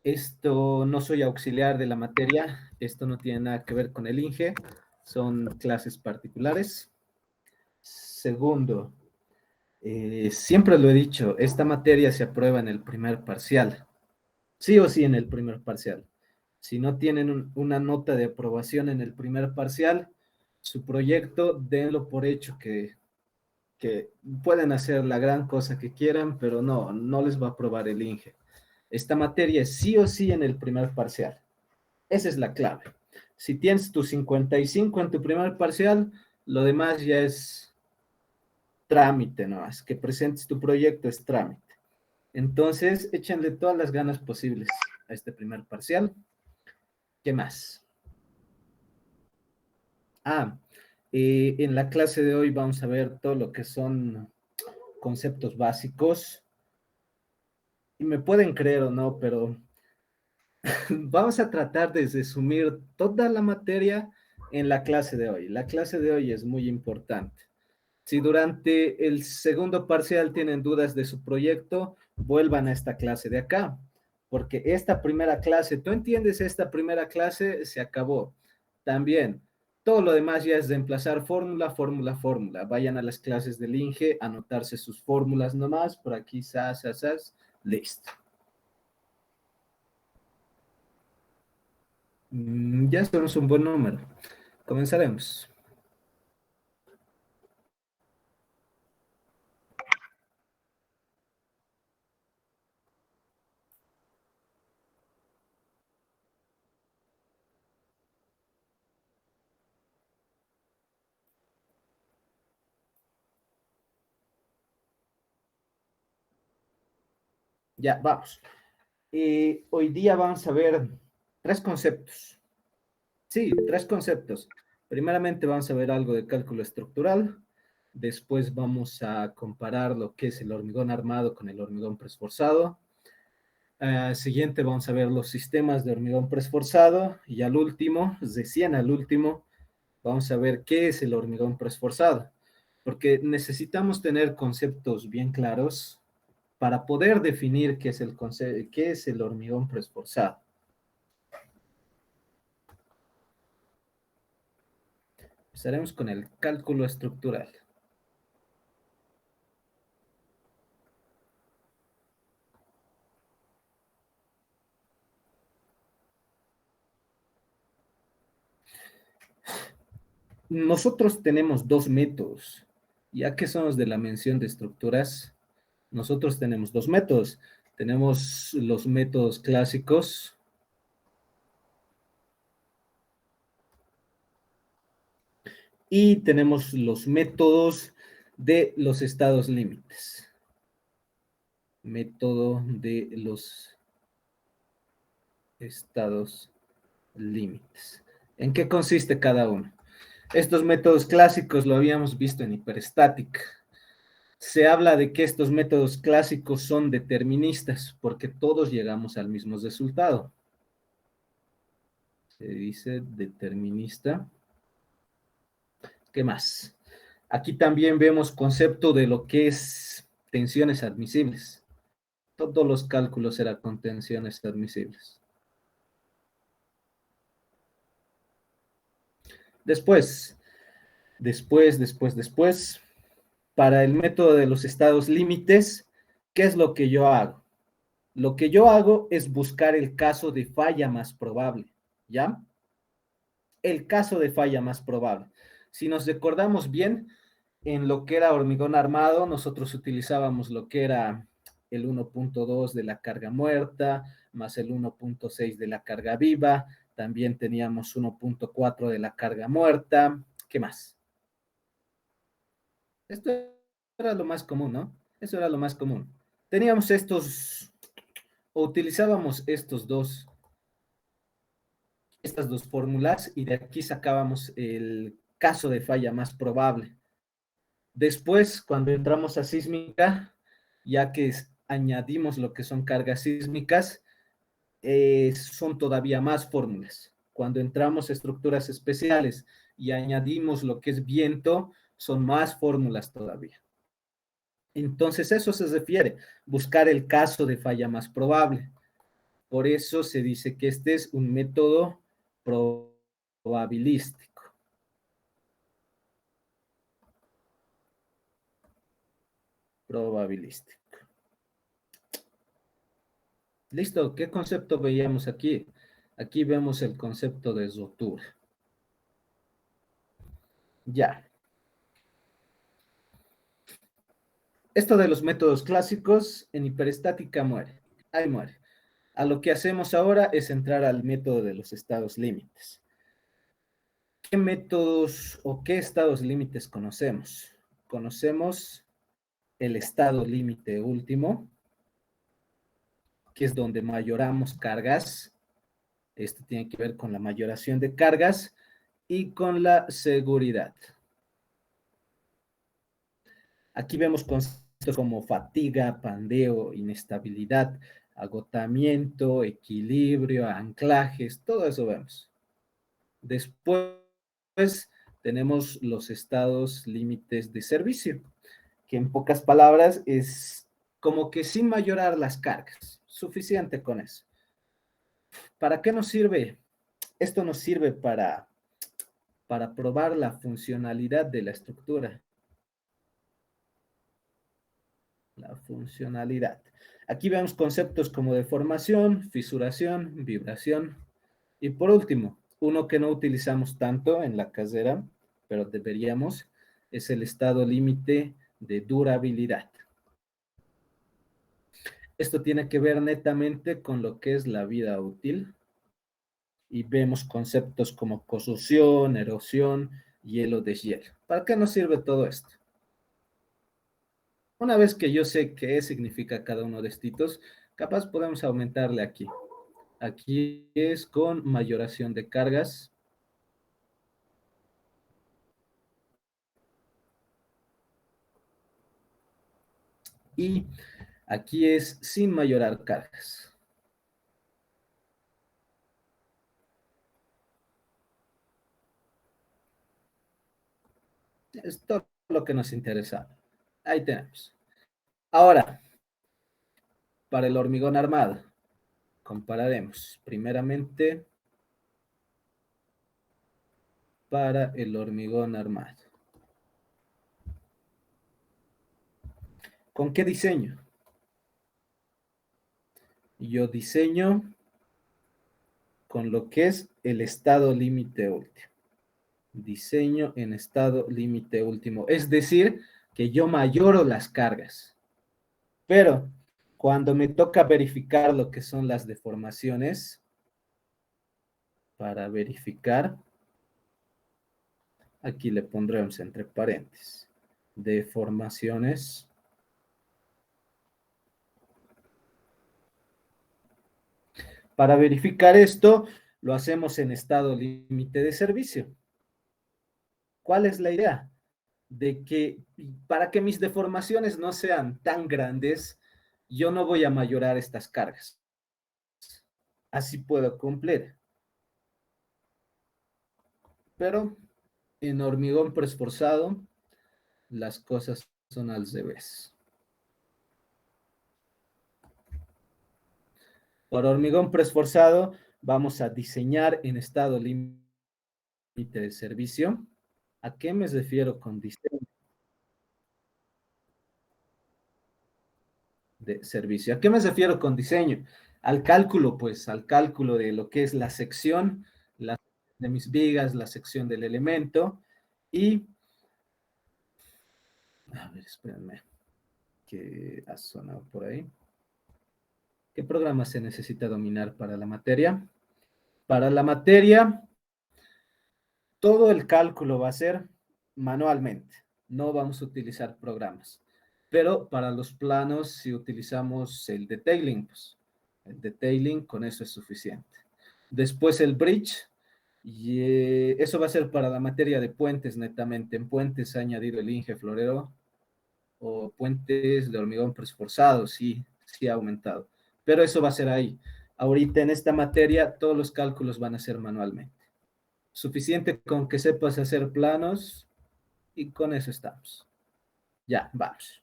Esto no soy auxiliar de la materia, esto no tiene nada que ver con el INGE, son clases particulares. Segundo, siempre lo he dicho, esta materia se aprueba en el primer parcial, sí o sí en el primer parcial. Si no tienen una nota de aprobación en el primer parcial, su proyecto, denlo por hecho que pueden hacer la gran cosa que quieran, pero no les va a aprobar el INGE. Esta materia es sí o sí en el primer parcial. Esa es la clave. Si tienes tu 55 en tu primer parcial, lo demás ya es trámite, ¿no? Es que presentes tu proyecto es trámite. Entonces, échenle todas las ganas posibles a este primer parcial. ¿Qué más? Ah, en la clase de hoy vamos a ver todo lo que son conceptos básicos. Y me pueden creer o no, pero vamos a tratar de resumir toda la materia en la clase de hoy. La clase de hoy es muy importante. Si durante el segundo parcial tienen dudas de su proyecto, vuelvan a esta clase de acá, porque esta primera clase, tú entiendes, esta primera clase se acabó. También, todo lo demás ya es reemplazar fórmula, fórmula, fórmula. Vayan a las clases del INGE, anotarse sus fórmulas nomás, por aquí, listo. Ya tenemos un buen número. Comenzaremos. Ya, vamos. Hoy día vamos a ver tres conceptos. Sí, tres conceptos. Primeramente vamos a ver algo de cálculo estructural. Después vamos a comparar lo que es el hormigón armado con el hormigón preesforzado. Siguiente vamos a ver los sistemas de hormigón preesforzado. Y al último, recién al último, vamos a ver qué es el hormigón preesforzado. Porque necesitamos tener conceptos bien claros para poder definir qué es el hormigón preesforzado. Empezaremos con el cálculo estructural. Nosotros tenemos dos métodos. Ya que somos de la mención de estructuras, nosotros tenemos dos métodos. Tenemos los métodos clásicos y tenemos los métodos de los estados límites. Método de los estados límites. ¿En qué consiste cada uno? Estos métodos clásicos lo habíamos visto en hiperestática. Se habla de que estos métodos clásicos son deterministas porque todos llegamos al mismo resultado. Se dice determinista. ¿Qué más? Aquí también vemos concepto de lo que es tensiones admisibles. Todos los cálculos eran con tensiones admisibles. Después, para el método de los estados límites, ¿qué es lo que yo hago? Lo que yo hago es buscar el caso de falla más probable, ¿ya? El caso de falla más probable. Si nos recordamos bien, en lo que era hormigón armado, nosotros utilizábamos lo que era el 1.2 de la carga muerta, más el 1.6 de la carga viva, también teníamos 1.4 de la carga muerta, ¿qué más? Esto era lo más común, ¿no? Eso era lo más común. Teníamos estos, o utilizábamos estas dos fórmulas y de aquí sacábamos el caso de falla más probable. Después, cuando entramos a sísmica, ya que añadimos lo que son cargas sísmicas, son todavía más fórmulas. Cuando entramos a estructuras especiales y añadimos lo que es viento, son más fórmulas todavía. Entonces, eso se refiere, buscar el caso de falla más probable. Por eso se dice que este es un método probabilístico. Probabilístico. Listo, ¿qué concepto veíamos aquí? Aquí vemos el concepto de rotura. Ya. Esto de los métodos clásicos en hiperestática muere. Ahí muere. A lo que hacemos ahora es entrar al método de los estados límites. ¿Qué métodos o qué estados límites conocemos? Conocemos el estado límite último, que es donde mayoramos cargas. Esto tiene que ver con la mayoración de cargas y con la seguridad. Aquí vemos conceptos como fatiga, pandeo, inestabilidad, agotamiento, equilibrio, anclajes, todo eso vemos. Después tenemos los estados límites de servicio, que en pocas palabras es como que sin mayorar las cargas. Suficiente con eso. ¿Para qué nos sirve? Esto nos sirve para probar la funcionalidad de la estructura. La funcionalidad. Aquí vemos conceptos como deformación, fisuración, vibración. Y por último, uno que no utilizamos tanto en la carrera, pero deberíamos, es el estado límite de durabilidad. Esto tiene que ver netamente con lo que es la vida útil y vemos conceptos como corrosión, erosión, hielo de hielo. ¿Para qué nos sirve todo esto? Una vez que yo sé qué significa cada uno de estos, capaz podemos aumentarle aquí. Aquí es con mayoración de cargas. Y aquí es sin mayorar cargas. Es todo lo que nos interesa. Ahí tenemos. Ahora, para el hormigón armado, compararemos primeramente para el hormigón armado. ¿Con qué diseño? Yo diseño con lo que es el estado límite último. Diseño en estado límite último. Es decir, que yo mayoro las cargas. Pero cuando me toca verificar lo que son las deformaciones, para verificar, aquí le pondremos entre paréntesis, deformaciones. Para verificar esto, lo hacemos en estado límite de servicio. ¿Cuál es la idea? De que para que mis deformaciones no sean tan grandes, yo no voy a mayorar estas cargas. Así puedo cumplir. Pero en hormigón preesforzado, las cosas son al revés. Por hormigón preesforzado, vamos a diseñar en estado límite de servicio. ¿A qué me refiero con diseño de servicio? ¿A qué me refiero con diseño? Al cálculo, pues, al cálculo de lo que es la sección, de mis vigas, la sección del elemento y, a ver, espérenme, que ha sonado por ahí. ¿Qué programa se necesita dominar para la materia? Para la materia, todo el cálculo va a ser manualmente. No vamos a utilizar programas. Pero para los planos, si utilizamos el detailing, pues, el detailing con eso es suficiente. Después el bridge, y eso va a ser para la materia de puentes netamente. En puentes ha añadido el Inge Florero o puentes de hormigón preesforzado, sí, sí ha aumentado. Pero eso va a ser ahí. Ahorita en esta materia todos los cálculos van a ser manualmente. Suficiente con que sepas hacer planos y con eso estamos. Ya, vamos.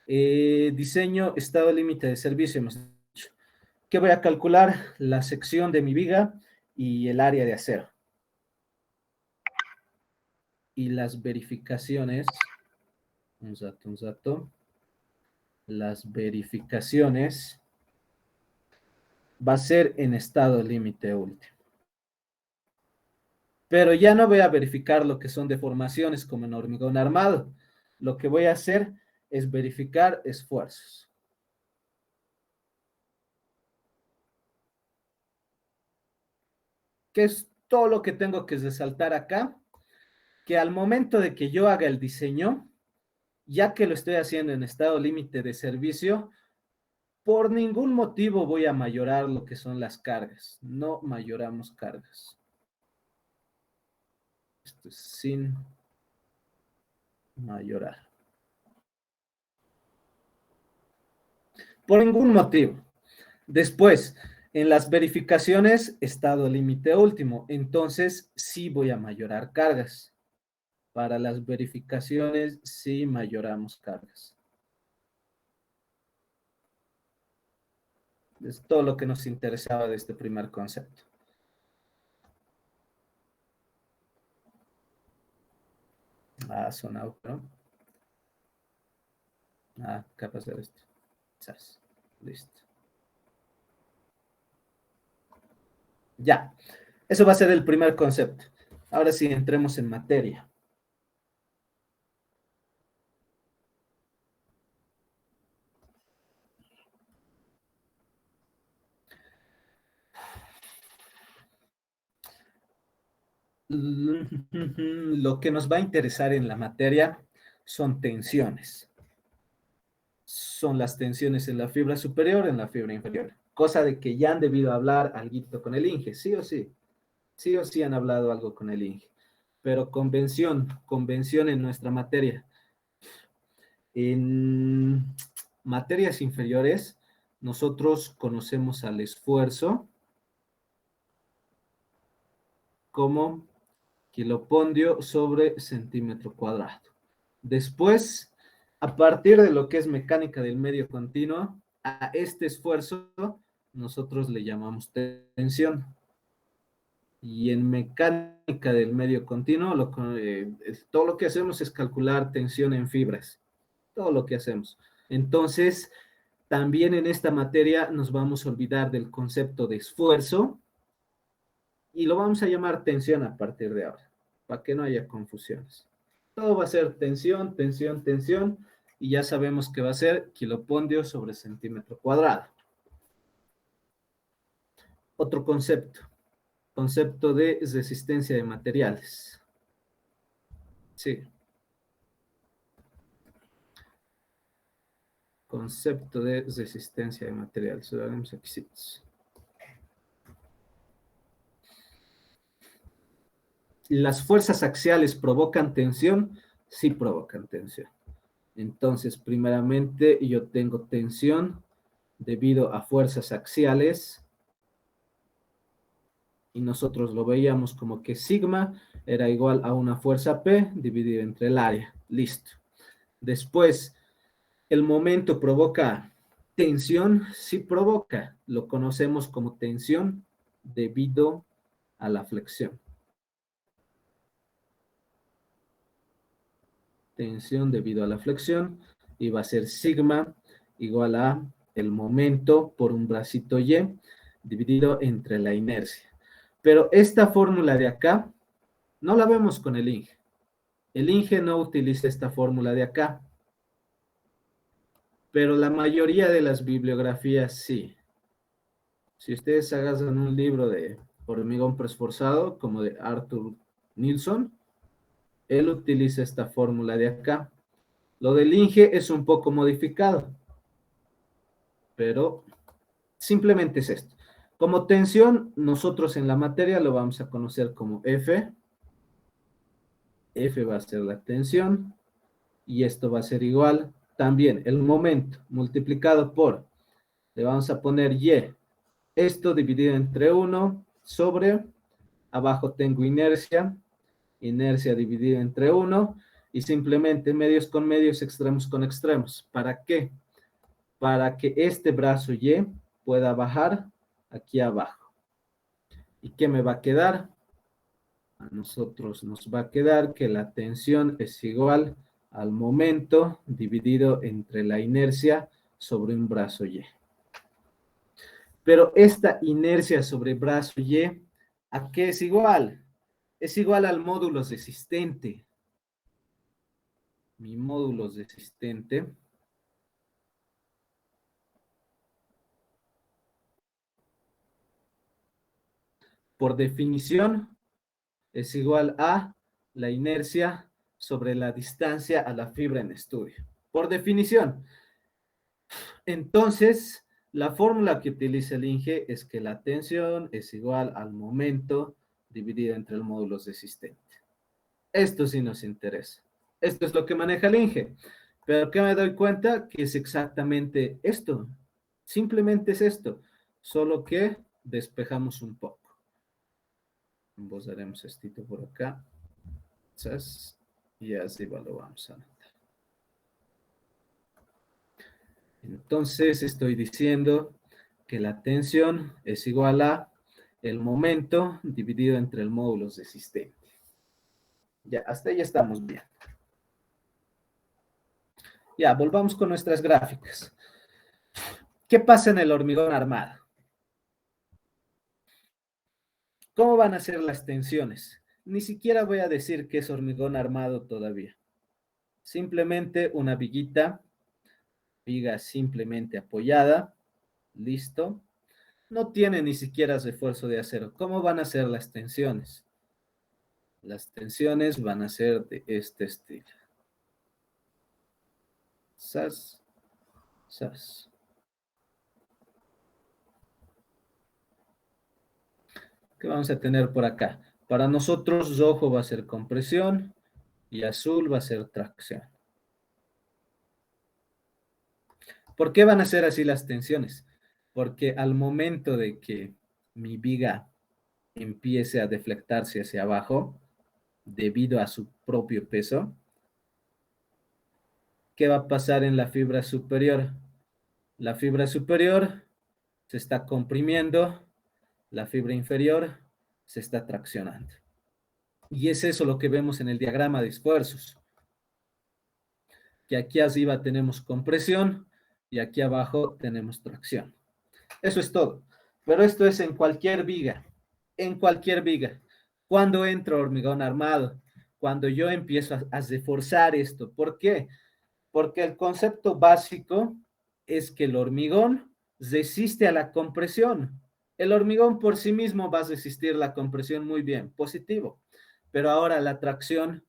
Diseño, estado límite de servicio, hemos dicho. ¿Qué voy a calcular? La sección de mi viga y el área de acero. Y las verificaciones, un rato, las verificaciones va a ser en estado límite último. Pero ya no voy a verificar lo que son deformaciones como en hormigón armado. Lo que voy a hacer es verificar esfuerzos. ¿Qué es todo lo que tengo que resaltar acá? Que al momento de que yo haga el diseño, ya que lo estoy haciendo en estado límite de servicio, por ningún motivo voy a mayorar lo que son las cargas. No mayoramos cargas. Esto es sin mayorar. Por ningún motivo. Después, en las verificaciones, estado límite último. Entonces, sí voy a mayorar cargas. Para las verificaciones, sí mayoramos cargas. Es todo lo que nos interesaba de este primer concepto. Ah, sonado, ¿no? Ah, capaz de esto. Quizás. Listo. Ya. Eso va a ser el primer concepto. Ahora sí, entremos en materia. Lo que nos va a interesar en la materia son tensiones. Son las tensiones en la fibra superior, en la fibra inferior. Cosa de que ya han debido hablar algo con el INGE, sí o sí. Sí o sí han hablado algo con el INGE. Pero convención en nuestra materia. En materias inferiores, nosotros conocemos al esfuerzo como kilopondio sobre centímetro cuadrado. Después, a partir de lo que es mecánica del medio continuo, a este esfuerzo nosotros le llamamos tensión. Y en mecánica del medio continuo, todo lo que hacemos es calcular tensión en fibras. Todo lo que hacemos. Entonces, también en esta materia nos vamos a olvidar del concepto de esfuerzo y lo vamos a llamar tensión a partir de ahora, para que no haya confusiones. Todo va a ser tensión, tensión, tensión, y ya sabemos que va a ser kilopondio sobre centímetro cuadrado. Otro concepto de resistencia de materiales. Sí. Concepto de resistencia de materiales. Lo haremos aquí. Sí. ¿Las fuerzas axiales provocan tensión? Sí provocan tensión. Entonces, primeramente, yo tengo tensión debido a fuerzas axiales y nosotros lo veíamos como que sigma era igual a una fuerza P dividida entre el área. Listo. Después, ¿el momento provoca tensión? Sí provoca. Lo conocemos como tensión debido a la flexión. Tensión debido a la flexión y va a ser sigma igual a el momento por un bracito Y dividido entre la inercia. Pero esta fórmula de acá no la vemos con el INGE. El INGE no utiliza esta fórmula de acá, pero la mayoría de las bibliografías sí. Si ustedes agarran un libro de hormigón preesforzado, como de Arthur Nilsson, él utiliza esta fórmula de acá. Lo del INGE es un poco modificado, pero simplemente es esto. Como tensión, nosotros en la materia lo vamos a conocer como F. F va a ser la tensión y esto va a ser igual también el momento multiplicado por, le vamos a poner Y, esto dividido entre 1 sobre, abajo tengo inercia, inercia dividida entre 1 y simplemente medios con medios, extremos con extremos. ¿Para qué? Para que este brazo Y pueda bajar aquí abajo. ¿Y qué me va a quedar? A nosotros nos va a quedar que la tensión es igual al momento dividido entre la inercia sobre un brazo Y. Pero esta inercia sobre brazo Y, ¿a qué es igual? Es igual al módulo resistente. Mi módulo resistente por definición es igual a la inercia sobre la distancia a la fibra en estudio. Por definición. Entonces, la fórmula que utiliza el INGE es que la tensión es igual al momento dividido entre el módulo resistente. Esto sí nos interesa. Esto es lo que maneja el INGE. Pero ¿qué me doy cuenta? Que es exactamente esto. Simplemente es esto. Solo que despejamos un poco. Vos haremos esto por acá. Y así lo vamos a anotar. Entonces estoy diciendo que la tensión es igual a el momento dividido entre el módulo resistente. Ya, hasta ahí estamos bien. Ya, volvamos con nuestras gráficas. ¿Qué pasa en el hormigón armado? ¿Cómo van a ser las tensiones? Ni siquiera voy a decir que es hormigón armado todavía. Simplemente una viga simplemente apoyada. Listo. No tiene ni siquiera refuerzo de acero. ¿Cómo van a ser las tensiones? Las tensiones van a ser de este estilo. Sas, sas. ¿Qué vamos a tener por acá? Para nosotros rojo va a ser compresión y azul va a ser tracción. ¿Por qué van a ser así las tensiones? Porque al momento de que mi viga empiece a deflectarse hacia abajo, debido a su propio peso, ¿qué va a pasar en la fibra superior? La fibra superior se está comprimiendo, la fibra inferior se está traccionando. Y es eso lo que vemos en el diagrama de esfuerzos. Que aquí arriba tenemos compresión y aquí abajo tenemos tracción. Eso es todo. Pero esto es en cualquier viga. En cualquier viga. Cuando entra hormigón armado, cuando yo empiezo a reforzar esto. ¿Por qué? Porque el concepto básico es que el hormigón resiste a la compresión. El hormigón por sí mismo va a resistir la compresión muy bien, positivo. Pero ahora la tracción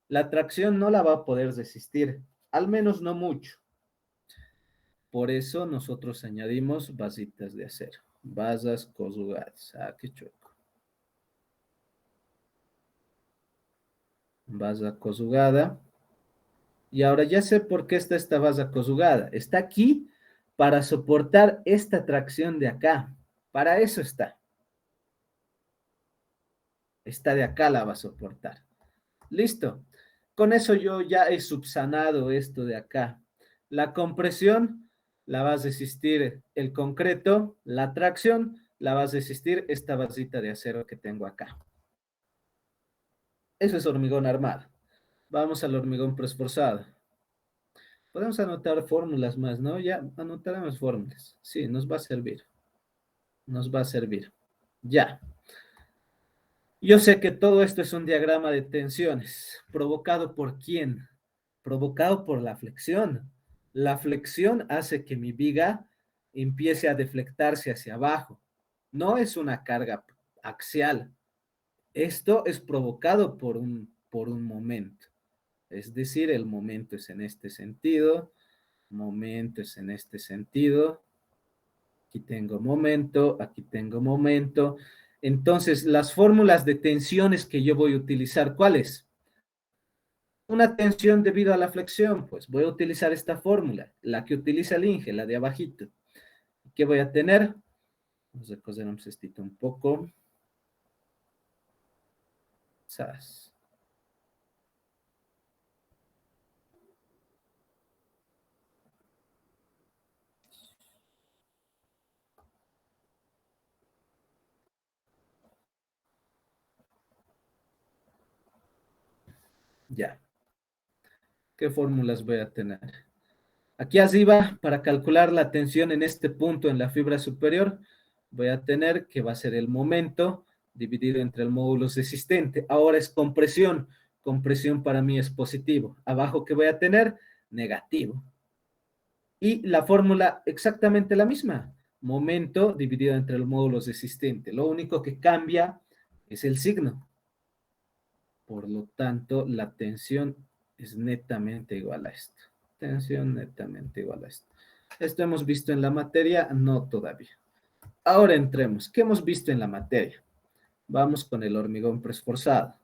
no la va a poder resistir, al menos no mucho. Por eso nosotros añadimos basitas de acero, basas conjugadas. Ah, qué chueco. Basa conjugada. Y ahora ya sé por qué está esta basa conjugada. Está aquí para soportar esta tracción de acá. Para eso está. Esta de acá la va a soportar. Listo. Con eso yo ya he subsanado esto de acá. La compresión la va a resistir el concreto, la tracción la va a resistir esta basita de acero que tengo acá. Eso es hormigón armado. Vamos al hormigón preesforzado. Podemos anotar fórmulas más, ¿no? Ya anotaremos fórmulas. Sí, nos va a servir. Nos va a servir. Ya. Yo sé que todo esto es un diagrama de tensiones. ¿Provocado por quién? Provocado por la flexión. La flexión hace que mi viga empiece a deflectarse hacia abajo. No es una carga axial. Esto es provocado por un momento. Es decir, el momento es en este sentido, momento es en este sentido. Aquí tengo momento, aquí tengo momento. Entonces, las fórmulas de tensiones que yo voy a utilizar, ¿cuáles? Una tensión debido a la flexión, pues voy a utilizar esta fórmula, la que utiliza el INGE, la de abajito. ¿Qué voy a tener? Vamos a coser un poco. ¿Sabes? Ya. ¿Qué fórmulas voy a tener? Aquí arriba, para calcular la tensión en este punto en la fibra superior, voy a tener que va a ser el momento dividido entre el módulo resistente. Ahora es compresión. Compresión para mí es positivo. Abajo, ¿qué voy a tener? Negativo. Y la fórmula exactamente la misma. Momento dividido entre el módulo resistente. Lo único que cambia es el signo. Por lo tanto, la tensión es netamente igual a esto. Tensión netamente igual a esto. Esto hemos visto en la materia, no todavía. Ahora entremos. ¿Qué hemos visto en la materia? Vamos con el hormigón preesforzado.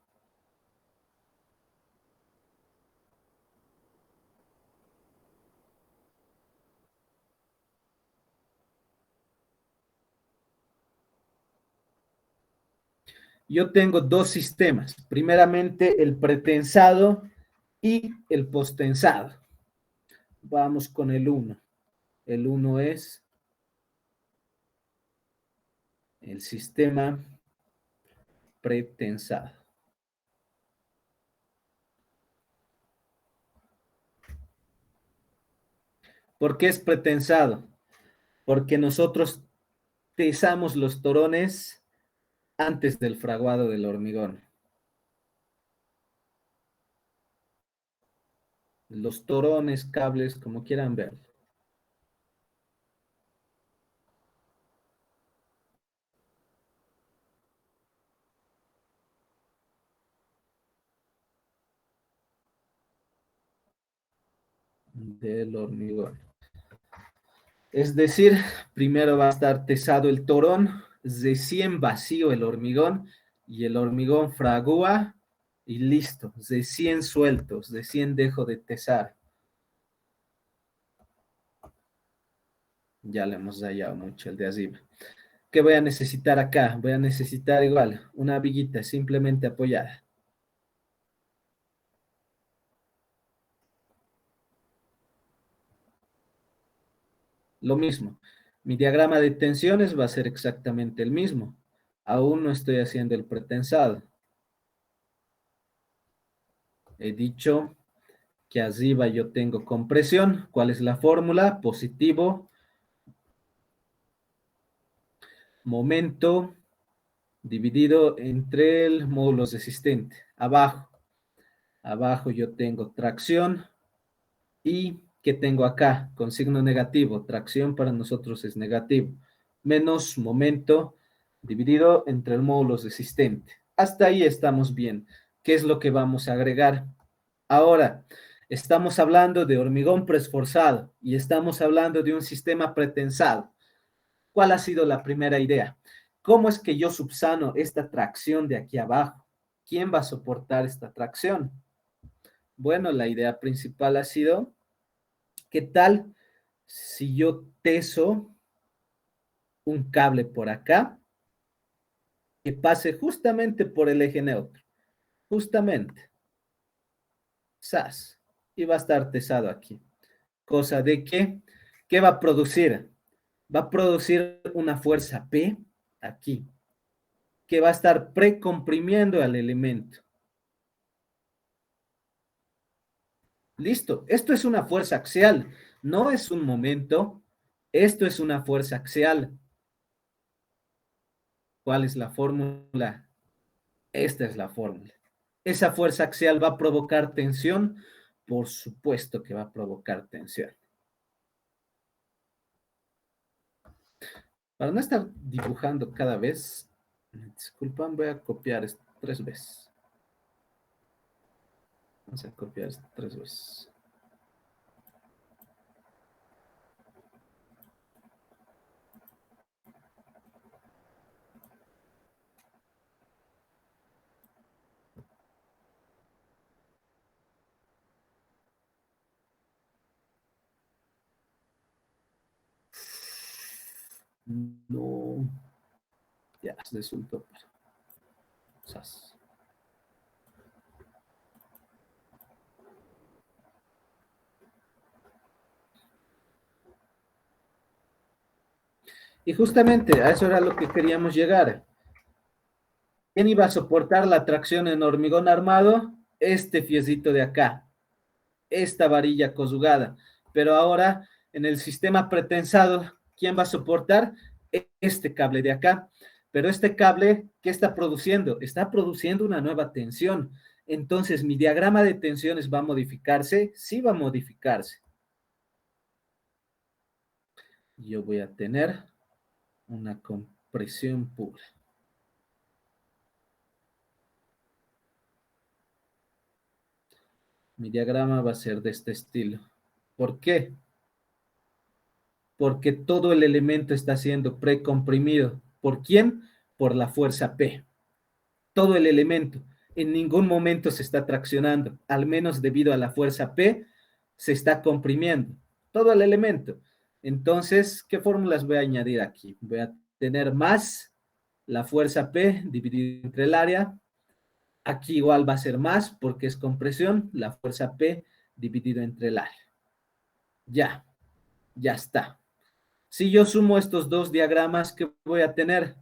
Yo tengo dos sistemas. Primeramente, el pretensado y el postensado. Vamos con el 1. El 1 es el sistema pretensado. ¿Por qué es pretensado? Porque nosotros tensamos los torones antes del fraguado del hormigón. Los torones, cables, como quieran ver. Del hormigón. Es decir, primero va a estar tesado el torón, recién vacío el hormigón, y el hormigón fragúa y listo, recién sueltos, recién dejo de tesar. Ya le hemos hallado mucho el de arriba. ¿Qué voy a necesitar acá? Voy a necesitar igual una viguita simplemente apoyada. Lo mismo. Mi diagrama de tensiones va a ser exactamente el mismo. Aún no estoy haciendo el pretensado. He dicho que arriba yo tengo compresión. ¿Cuál es la fórmula? Positivo, momento dividido entre el módulo resistente. Abajo yo tengo tracción y ¿qué tengo acá? Con signo negativo. Tracción para nosotros es negativo. Menos momento dividido entre el módulo resistente. Hasta ahí estamos bien. ¿Qué es lo que vamos a agregar? Ahora, estamos hablando de hormigón preesforzado y estamos hablando de un sistema pretensado. ¿Cuál ha sido la primera idea? ¿Cómo es que yo subsano esta tracción de aquí abajo? ¿Quién va a soportar esta tracción? Bueno, la idea principal ha sido, ¿qué tal si yo teso un cable por acá que pase justamente por el eje neutro? Justamente. SAS. Y va a estar tesado aquí. Cosa de que, ¿qué va a producir? Va a producir una fuerza P aquí, que va a estar precomprimiendo al elemento. Listo, esto es una fuerza axial, no es un momento, esto es una fuerza axial. ¿Cuál es la fórmula? Esta es la fórmula. ¿Esa fuerza axial va a provocar tensión? Por supuesto que va a provocar tensión. Para no estar dibujando cada vez, disculpan, voy a copiar esto 3 veces. Vamos a copiar esto 3 veces. No, ya, resultó. Sas. Y justamente a eso era lo que queríamos llegar. ¿Quién iba a soportar la tracción en hormigón armado? este fiecito de acá, esta varilla cosugada. Pero ahora, en el sistema pretensado, ¿quién va a soportar? Este cable de acá. Pero este cable, ¿qué está produciendo? Está produciendo una nueva tensión. Entonces, ¿mi diagrama de tensiones va a modificarse? Sí va a modificarse. Yo voy a tener una compresión pura. Mi diagrama va a ser de este estilo. ¿Por qué? Porque todo el elemento está siendo precomprimido. ¿Por quién? Por la fuerza P. Todo el elemento. En ningún momento se está traccionando, al menos debido a la fuerza P, se está comprimiendo. Todo el elemento. Entonces, ¿qué fórmulas voy a añadir aquí? Voy a tener más la fuerza P dividido entre el área. Aquí igual va a ser más porque es compresión, la fuerza P dividido entre el área. Ya, ya está. Si yo sumo estos dos diagramas, ¿qué voy a tener?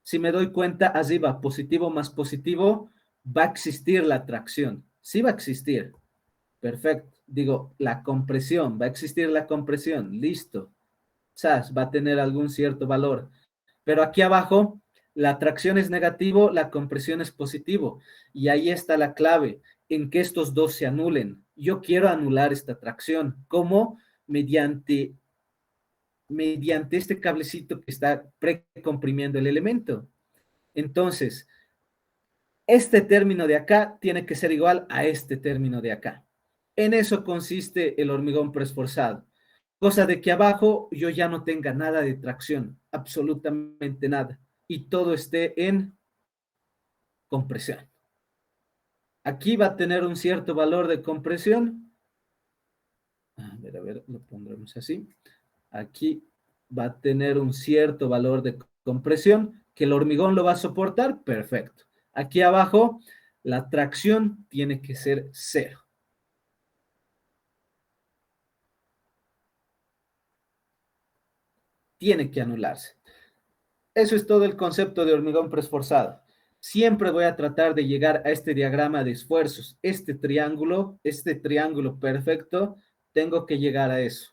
Si me doy cuenta, arriba, positivo más positivo, va a existir la tracción. Sí va a existir. Perfecto. Digo, la compresión, va a existir la compresión. Listo. SAS va a tener algún cierto valor. Pero aquí abajo, la tracción es negativo, la compresión es positivo. Y ahí está la clave, en que estos dos se anulen. Yo quiero anular esta tracción. ¿Cómo? Mediante este cablecito que está precomprimiendo el elemento. Entonces, este término de acá tiene que ser igual a este término de acá. En eso consiste el hormigón preesforzado. Cosa de que abajo yo ya no tenga nada de tracción, absolutamente nada, y todo esté en compresión. Aquí va a tener un cierto valor de compresión. A ver, lo pondremos así. Aquí va a tener un cierto valor de compresión que el hormigón lo va a soportar, perfecto. Aquí abajo, la tracción tiene que ser cero. Tiene que anularse. Eso es todo el concepto de hormigón preesforzado. Siempre voy a tratar de llegar a este diagrama de esfuerzos. Este triángulo perfecto, tengo que llegar a eso,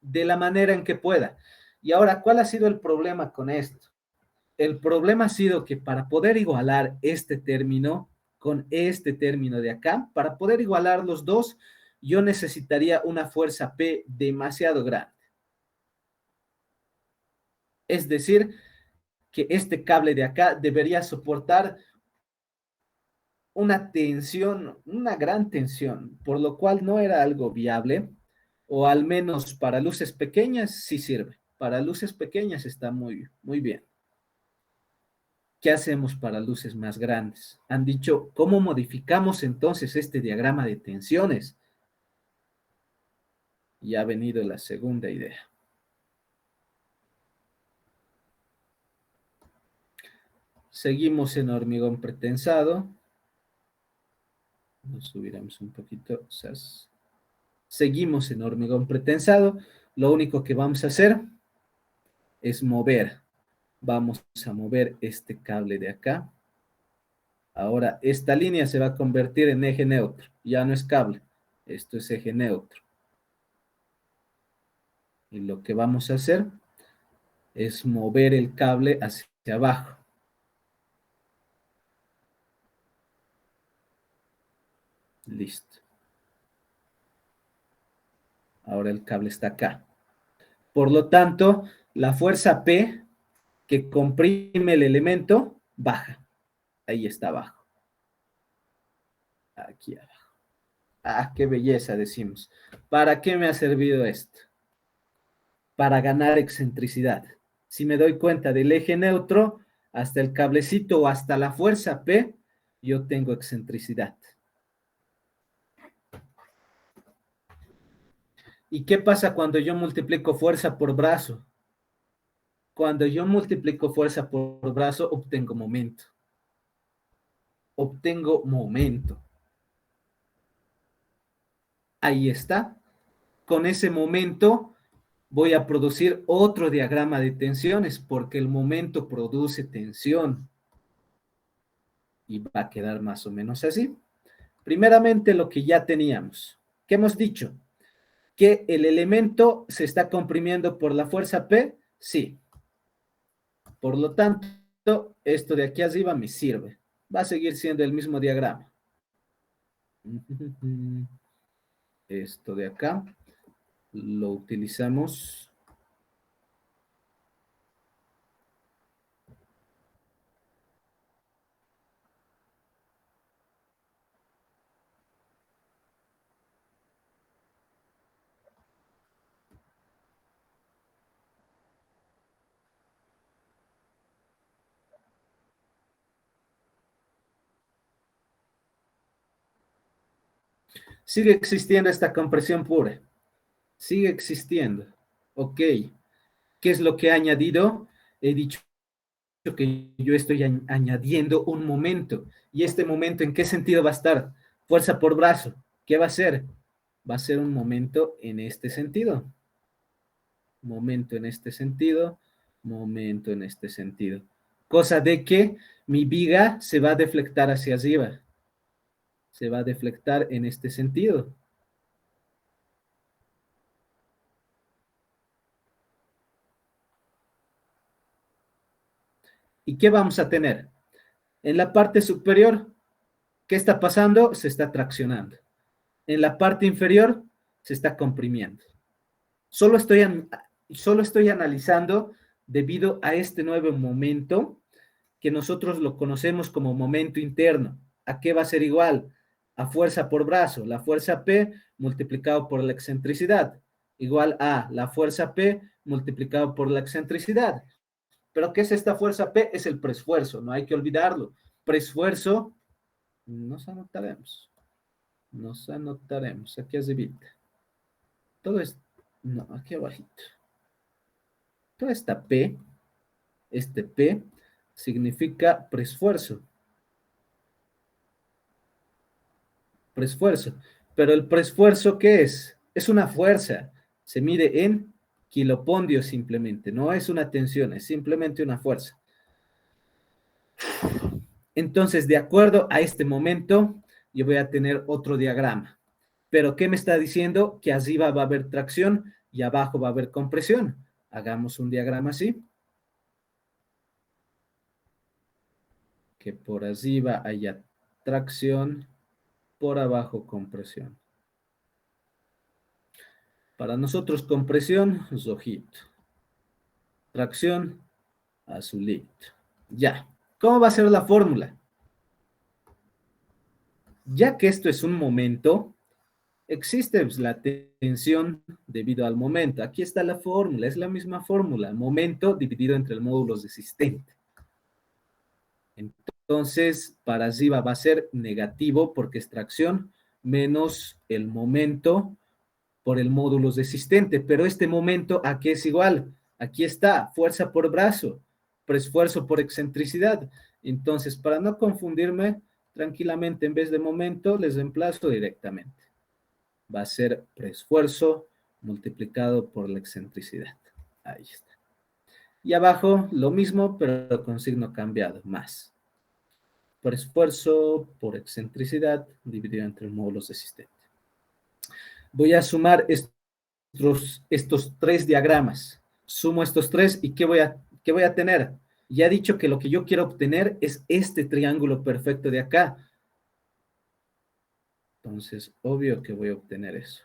de la manera en que pueda. Y ahora, ¿cuál ha sido el problema con esto? El problema ha sido que para poder igualar este término con este término de acá, para poder igualar los dos, yo necesitaría una fuerza P demasiado grande. Es decir, que este cable de acá debería soportar una tensión, una gran tensión, por lo cual no era algo viable, o al menos para luces pequeñas sí sirve. Para luces pequeñas está muy, muy bien. ¿Qué hacemos para luces más grandes? Han dicho, ¿cómo modificamos entonces este diagrama de tensiones? Y ha venido la segunda idea. Seguimos en hormigón pretensado. Nos subiremos un poquito. Seguimos en hormigón pretensado. Lo único que vamos a hacer es mover. Vamos a mover este cable de acá. Ahora, esta línea se va a convertir en eje neutro. Ya no es cable. Esto es eje neutro. Y lo que vamos a hacer es mover el cable hacia abajo. Listo. Ahora el cable está acá. Por lo tanto, la fuerza P que comprime el elemento baja. Ahí está abajo. Aquí abajo. Ah, qué belleza, decimos. ¿Para qué me ha servido esto? Para ganar excentricidad. Si me doy cuenta del eje neutro, hasta el cablecito o hasta la fuerza P, yo tengo excentricidad. ¿Y qué pasa cuando yo multiplico fuerza por brazo? Cuando yo multiplico fuerza por brazo, obtengo momento. Obtengo momento. Ahí está. Con ese momento voy a producir otro diagrama de tensiones porque el momento produce tensión. Y va a quedar más o menos así. Primeramente, lo que ya teníamos. ¿Qué hemos dicho? ¿Que el elemento se está comprimiendo por la fuerza P? Sí. Por lo tanto, esto de aquí arriba me sirve. Va a seguir siendo el mismo diagrama. Esto de acá lo utilizamos. Sigue existiendo esta compresión pura. Sigue existiendo. Ok. ¿Qué es lo que he añadido? He dicho que yo estoy añadiendo un momento. ¿Y este momento en qué sentido va a estar? Fuerza por brazo. ¿Qué va a ser? Va a ser un momento en este sentido. Momento en este sentido. Momento en este sentido. Cosa de que mi viga se va a deflectar hacia arriba. Se va a deflectar en este sentido. ¿Y qué vamos a tener? En la parte superior, ¿qué está pasando? Se está traccionando. En la parte inferior, se está comprimiendo. Solo estoy analizando debido a este nuevo momento que nosotros lo conocemos como momento interno. ¿A qué va a ser igual? A fuerza por brazo. La fuerza P multiplicado por la excentricidad. Igual a la fuerza P multiplicado por la excentricidad. ¿Pero qué es esta fuerza P? Es el preesfuerzo, no hay que olvidarlo. Preesfuerzo, nos anotaremos. Nos anotaremos. Aquí es de todo esto, no, aquí abajito. Toda esta P, este P, significa preesfuerzo. Preesfuerzo. Pero el preesfuerzo, ¿qué es? Es una fuerza. Se mide en kilopondios simplemente. No es una tensión, es simplemente una fuerza. Entonces, de acuerdo a este momento, yo voy a tener otro diagrama. Pero, ¿qué me está diciendo? Que arriba va a haber tracción y abajo va a haber compresión. Hagamos un diagrama así. Que por arriba haya tracción, por abajo compresión. Para nosotros compresión, rojito. Tracción, azulito. Ya. ¿Cómo va a ser la fórmula? Ya que esto es un momento, existe pues, la tensión debido al momento. Aquí está la fórmula, es la misma fórmula. Momento dividido entre el módulo resistente. Entonces, para arriba va a ser negativo porque es tracción menos el momento por el módulo resistente. Pero este momento aquí es igual. Aquí está, fuerza por brazo, preesfuerzo por excentricidad. Entonces, para no confundirme, tranquilamente, en vez de momento, les reemplazo directamente. Va a ser preesfuerzo multiplicado por la excentricidad. Ahí está. Y abajo lo mismo, pero con signo cambiado, más. Preesfuerzo por excentricidad dividido entre módulos resistentes. Voy a sumar estos tres diagramas. Sumo estos tres y ¿qué voy a tener? Ya he dicho que lo que yo quiero obtener es este triángulo perfecto de acá. Entonces, obvio que voy a obtener eso.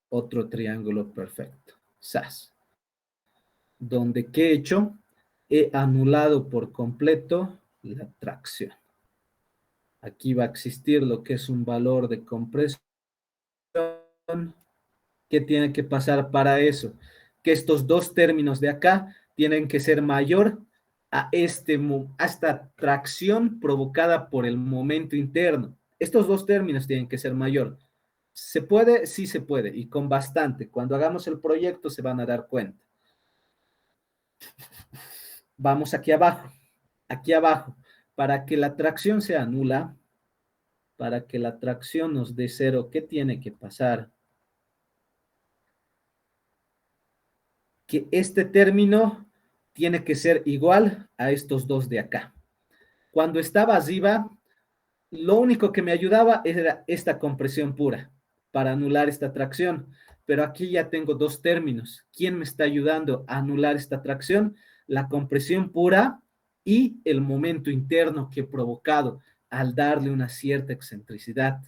Otro triángulo perfecto. SAS. Donde, ¿qué he hecho? He anulado por completo la tracción. Aquí va a existir lo que es un valor de compresión. ¿Qué tiene que pasar para eso? Que estos dos términos de acá tienen que ser mayor a esta tracción provocada por el momento interno. Estos dos términos tienen que ser mayor. ¿Se puede? Sí se puede, y con bastante. Cuando hagamos el proyecto se van a dar cuenta. Vamos aquí abajo. Para que la tracción sea nula, para que la tracción nos dé cero, ¿qué tiene que pasar? Que este término tiene que ser igual a estos dos de acá. Cuando estaba arriba, Lo único que me ayudaba era esta compresión pura para anular esta tracción. Pero aquí ya tengo dos términos. ¿Quién me está ayudando a anular esta tracción? La compresión pura y el momento interno que he provocado al darle una cierta excentricidad.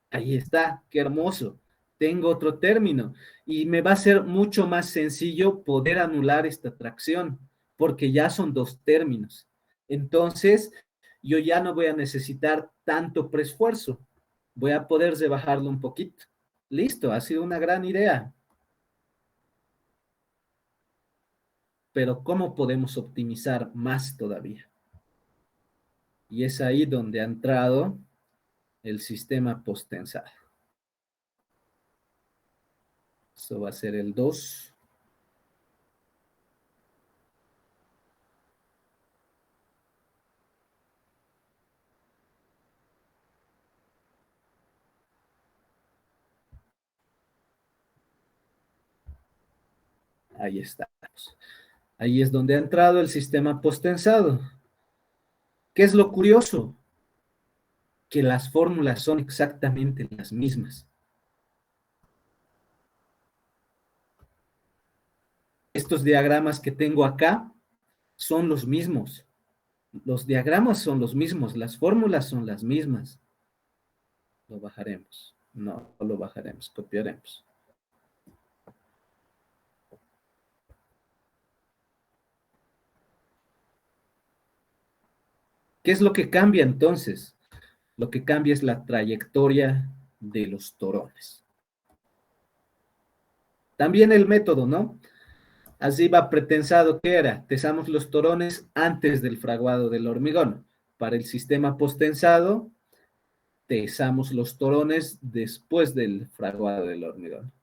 Ahí está, qué hermoso. Tengo otro término y me va a ser mucho más sencillo poder anular esta tracción porque ya son dos términos. Entonces, yo ya no voy a necesitar tanto preesfuerzo. Voy a poder rebajarlo un poquito. Listo, ha sido una gran idea. Pero ¿cómo podemos optimizar más todavía? Y es ahí donde ha entrado el sistema post-tensado. Eso va a ser el 2. Ahí está. Ahí es donde ha entrado el sistema post-tensado. ¿Qué es lo curioso? Que las fórmulas son exactamente las mismas. Estos diagramas que tengo acá son los mismos. Los diagramas son los mismos, las fórmulas son las mismas. Lo bajaremos. No, no lo bajaremos, copiaremos. ¿Qué es lo que cambia entonces? Lo que cambia es la trayectoria de los torones. También el método, ¿no? Así va pretensado que era, tesamos los torones antes del fraguado del hormigón. Para el sistema posttensado, tesamos los torones después del fraguado del hormigón.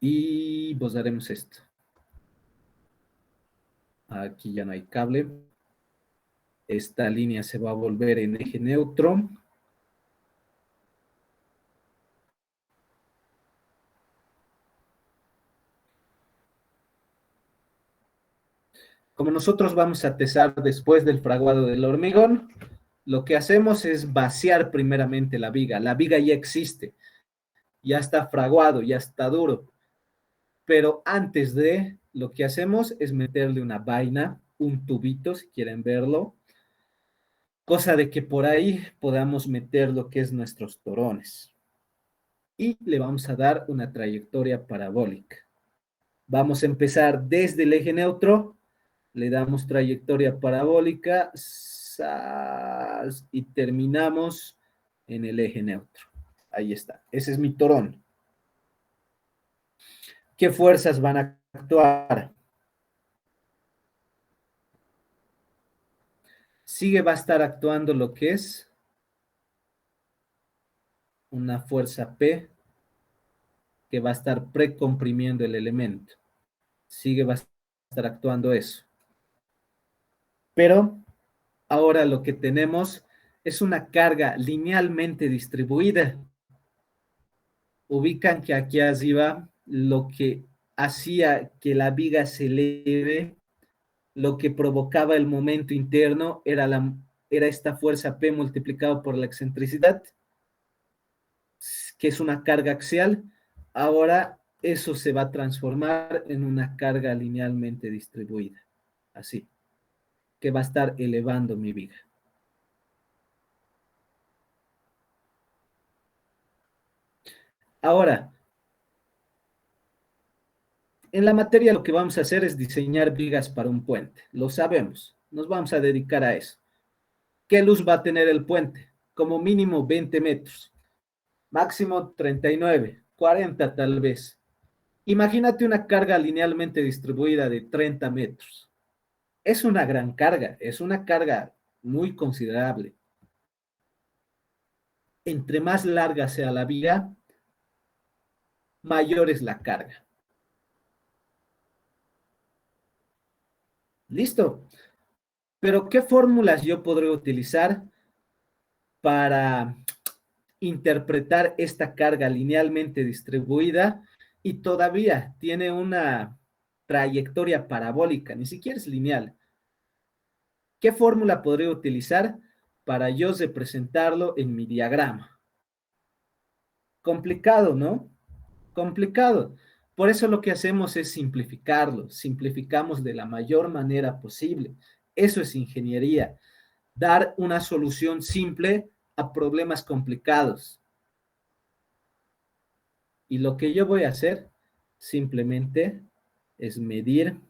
Y pues haremos esto. Aquí ya no hay cable. Esta línea se va a volver en eje neutro. Como nosotros vamos a tesar después del fraguado del hormigón, lo que hacemos es vaciar primeramente la viga. La viga ya existe, ya está fraguado, ya está duro. Pero antes de, lo que hacemos es meterle una vaina, un tubito, si quieren verlo, cosa de que por ahí podamos meter lo que es nuestros torones. Y le vamos a dar una trayectoria parabólica. Vamos a empezar desde el eje neutro, le damos trayectoria parabólica y terminamos en el eje neutro. Ahí está, ese es mi torón. ¿Qué fuerzas van a actuar? Sigue va a estar actuando lo que es una fuerza P que va a estar precomprimiendo el elemento. Sigue va a estar actuando eso. Pero ahora lo que tenemos es una carga linealmente distribuida. Ubican que aquí arriba lo que hacía que la viga se eleve, lo que provocaba el momento interno era esta fuerza P multiplicado por la excentricidad, que es una carga axial. Ahora eso se va a transformar en una carga linealmente distribuida, así, que va a estar elevando mi viga. Ahora, en la materia lo que vamos a hacer es diseñar vigas para un puente, lo sabemos, nos vamos a dedicar a eso. ¿Qué luz va a tener el puente? Como mínimo 20 metros, máximo 39, 40 tal vez. Imagínate una carga linealmente distribuida de 30 metros. Es una gran carga, es una carga muy considerable. Entre más larga sea la viga, mayor es la carga. Listo. Pero ¿qué fórmulas yo podré utilizar para interpretar esta carga linealmente distribuida y todavía tiene una trayectoria parabólica, ni siquiera es lineal? ¿Qué fórmula podría utilizar para yo representarlo en mi diagrama? Complicado, ¿no? Complicado. Por eso lo que hacemos es simplificarlo, simplificamos de la mayor manera posible. Eso es ingeniería, dar una solución simple a problemas complicados. Y lo que yo voy a hacer simplemente es medir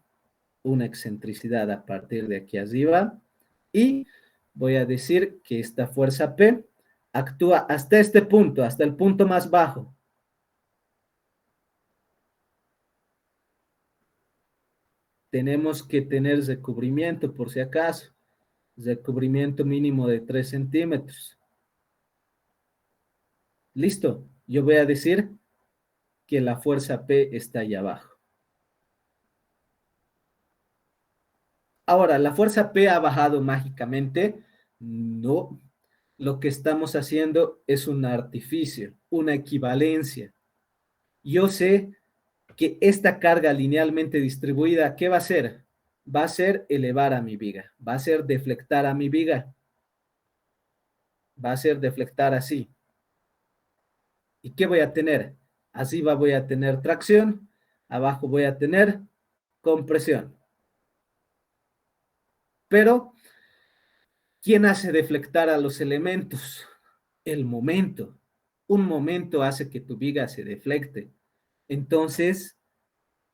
una excentricidad a partir de aquí arriba y voy a decir que esta fuerza P actúa hasta este punto, hasta el punto más bajo. Tenemos que tener recubrimiento por si acaso, recubrimiento mínimo de 3 centímetros. Listo, yo voy a decir que la fuerza P está allá abajo. Ahora, ¿la fuerza P ha bajado mágicamente? No. Lo que estamos haciendo es un artificio, una equivalencia. Yo sé que esta carga linealmente distribuida, ¿qué va a hacer? Va a ser elevar a mi viga, va a ser deflectar a mi viga, va a ser deflectar así. ¿Y qué voy a tener? Arriba voy a tener tracción, abajo voy a tener compresión. Pero, ¿quién hace deflectar a los elementos? El momento. Un momento hace que tu viga se deflecte. Entonces,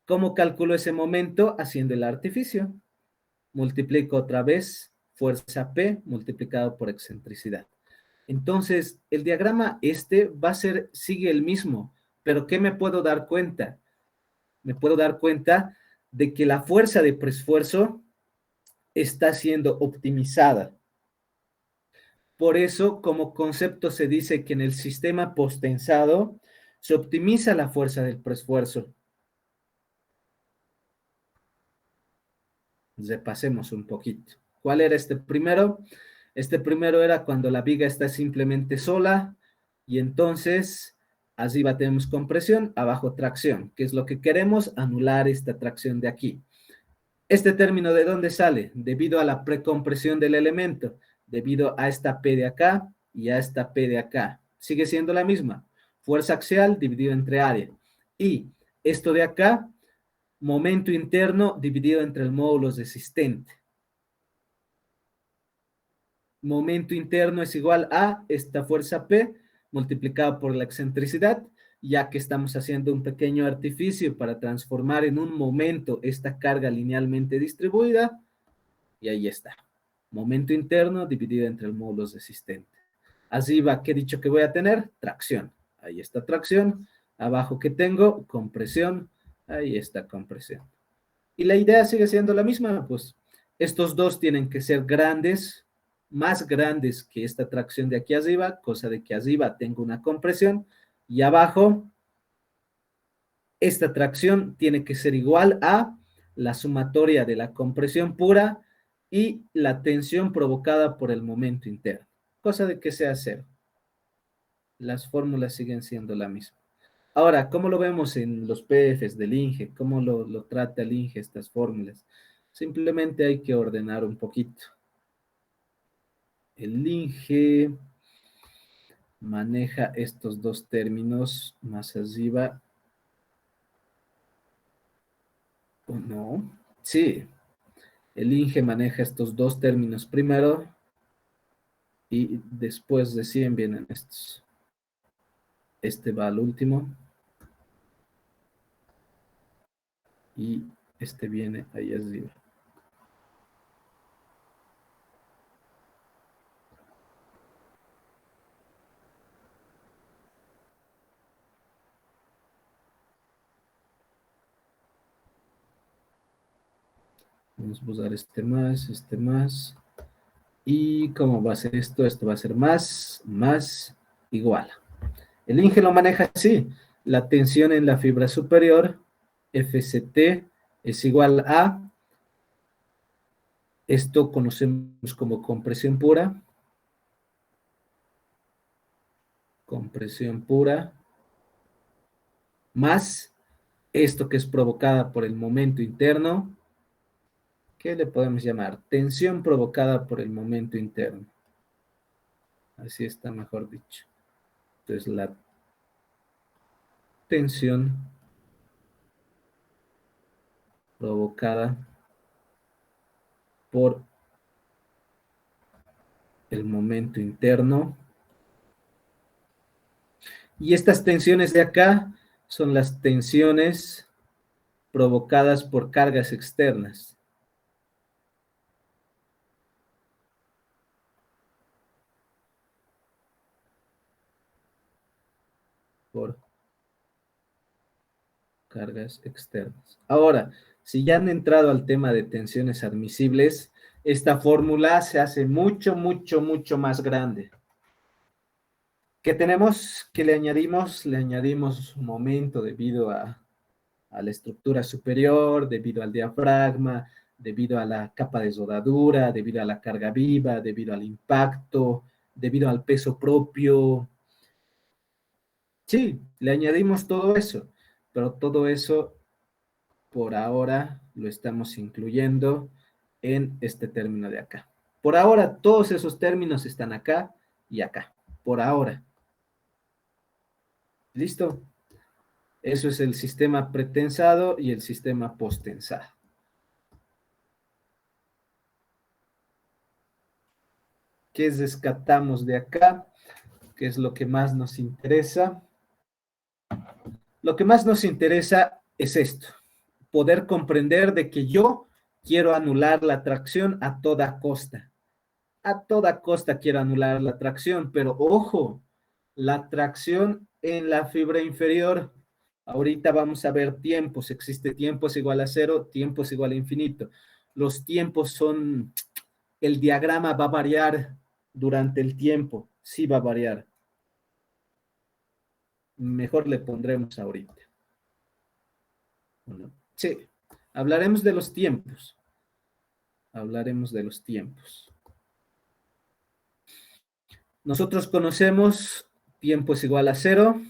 ¿cómo calculo ese momento? Haciendo el artificio. Multiplico otra vez fuerza P multiplicado por excentricidad. Entonces, el diagrama este va a ser, sigue el mismo, pero ¿qué me puedo dar cuenta? Me puedo dar cuenta de que la fuerza de preesfuerzo está siendo optimizada. Por eso, como concepto, se dice que en el sistema posttensado se optimiza la fuerza del preesfuerzo. Repasemos un poquito. ¿Cuál era este primero? Este primero era cuando la viga está simplemente sola y entonces arriba tenemos compresión, abajo tracción, que es lo que queremos, anular esta tracción de aquí. ¿Este término de dónde sale? Debido a la precompresión del elemento, debido a esta P de acá y a esta P de acá. Sigue siendo la misma, fuerza axial dividido entre área. Y esto de acá, momento interno dividido entre el módulo resistente. Momento interno es igual a esta fuerza P multiplicado por la excentricidad, ya que estamos haciendo un pequeño artificio para transformar en un momento esta carga linealmente distribuida, y ahí está. Momento interno dividido entre el módulo resistente. Arriba, ¿qué he dicho que voy a tener? Tracción. Ahí está tracción. Abajo, ¿qué tengo? Compresión. Ahí está compresión. Y la idea sigue siendo la misma, pues estos dos tienen que ser grandes, más grandes que esta tracción de aquí arriba, cosa de que arriba tengo una compresión y abajo esta tracción tiene que ser igual a la sumatoria de la compresión pura y la tensión provocada por el momento interno, cosa de que sea cero. Las fórmulas siguen siendo la misma. Ahora, ¿cómo lo vemos en los PFs del INGE? ¿Cómo lo trata el INGE estas fórmulas? Simplemente hay que ordenar un poquito. El INGE maneja estos dos términos más arriba. ¿O no? Sí, el INGE maneja estos dos términos primero y después recién vienen estos. Este va al último y este viene ahí arriba. Vamos a usar este más. ¿Y cómo va a ser esto? Esto va a ser más, igual. El INGE lo maneja así. La tensión en la fibra superior, FCT, es igual a Esto conocemos como compresión pura. Compresión pura. Más esto que es provocada por el momento interno. ¿Qué le podemos llamar? Tensión provocada por el momento interno. Así está mejor dicho. Entonces la tensión provocada por el momento interno. Y estas tensiones de acá son las tensiones provocadas por cargas externas. Por cargas externas. Ahora, si ya han entrado al tema de tensiones admisibles, esta fórmula se hace mucho, mucho, mucho más grande. ¿Qué tenemos? ¿Qué le añadimos? Le añadimos momento debido a la estructura superior, debido al diafragma, debido a la capa de soldadura, debido a la carga viva, debido al impacto, debido al peso propio. Sí, le añadimos todo eso, pero todo eso por ahora lo estamos incluyendo en este término de acá. Por ahora, todos esos términos están acá y acá. Por ahora. ¿Listo? Eso es el sistema pretensado y el sistema posttensado. ¿Qué rescatamos de acá? ¿Qué es lo que más nos interesa? Lo que más nos interesa es esto, poder comprender de que yo quiero anular la tracción a toda costa. A toda costa quiero anular la tracción, pero ojo, la tracción en la fibra inferior. Ahorita vamos a ver tiempos. Existe tiempos igual a cero, tiempos igual a infinito. Los tiempos son, el diagrama va a variar durante el tiempo. Sí va a variar. Mejor le pondremos ahorita. Bueno, sí, hablaremos de los tiempos. Hablaremos de los tiempos. Nosotros conocemos tiempo es igual a cero.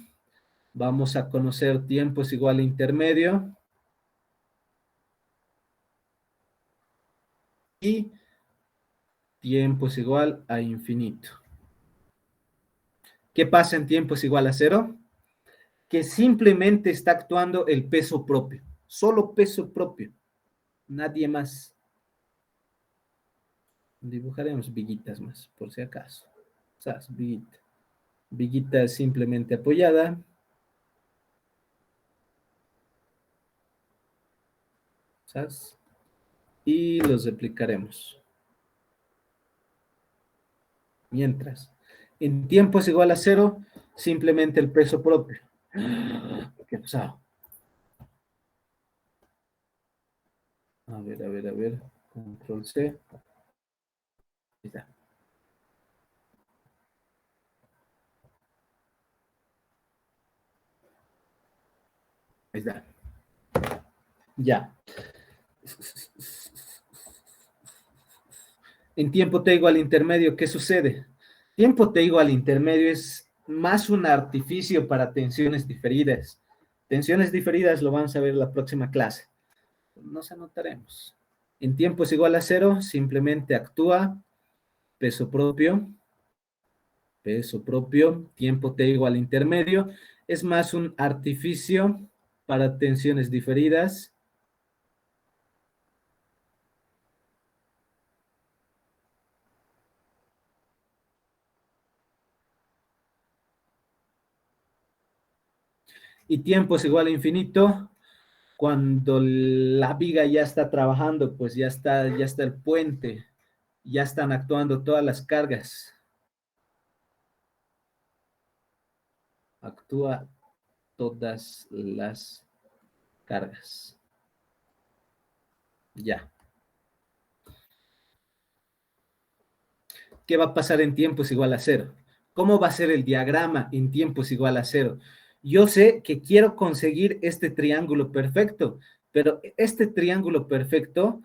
Vamos a conocer tiempo es igual a intermedio. Y tiempo es igual a infinito. ¿Qué pasa en tiempo es igual a cero? Que simplemente está actuando el peso propio. Solo peso propio. Nadie más. Dibujaremos viguitas más, por si acaso. ¿Sabes? Viguita. Viguita simplemente apoyada. ¿Sabes? Y los replicaremos. Mientras, en tiempo es igual a cero, simplemente el peso propio. ¿Qué ha pasado? A ver, a ver, a ver. Control C. Ahí está. Ahí está. Ya. En tiempo T igual intermedio, ¿qué sucede? Tiempo T igual intermedio es más un artificio para tensiones diferidas. Tensiones diferidas lo vamos a ver en la próxima clase. Nos anotaremos. En tiempo es igual a cero, simplemente actúa peso propio, tiempo T igual intermedio. Es más un artificio para tensiones diferidas. Y tiempo es igual a infinito cuando la viga ya está trabajando, pues ya está el puente, ya están actuando todas las cargas. Actúa todas las cargas. Ya. ¿Qué va a pasar en tiempo es igual a cero? ¿Cómo va a ser el diagrama en tiempo es igual a cero? Yo sé que quiero conseguir este triángulo perfecto, pero este triángulo perfecto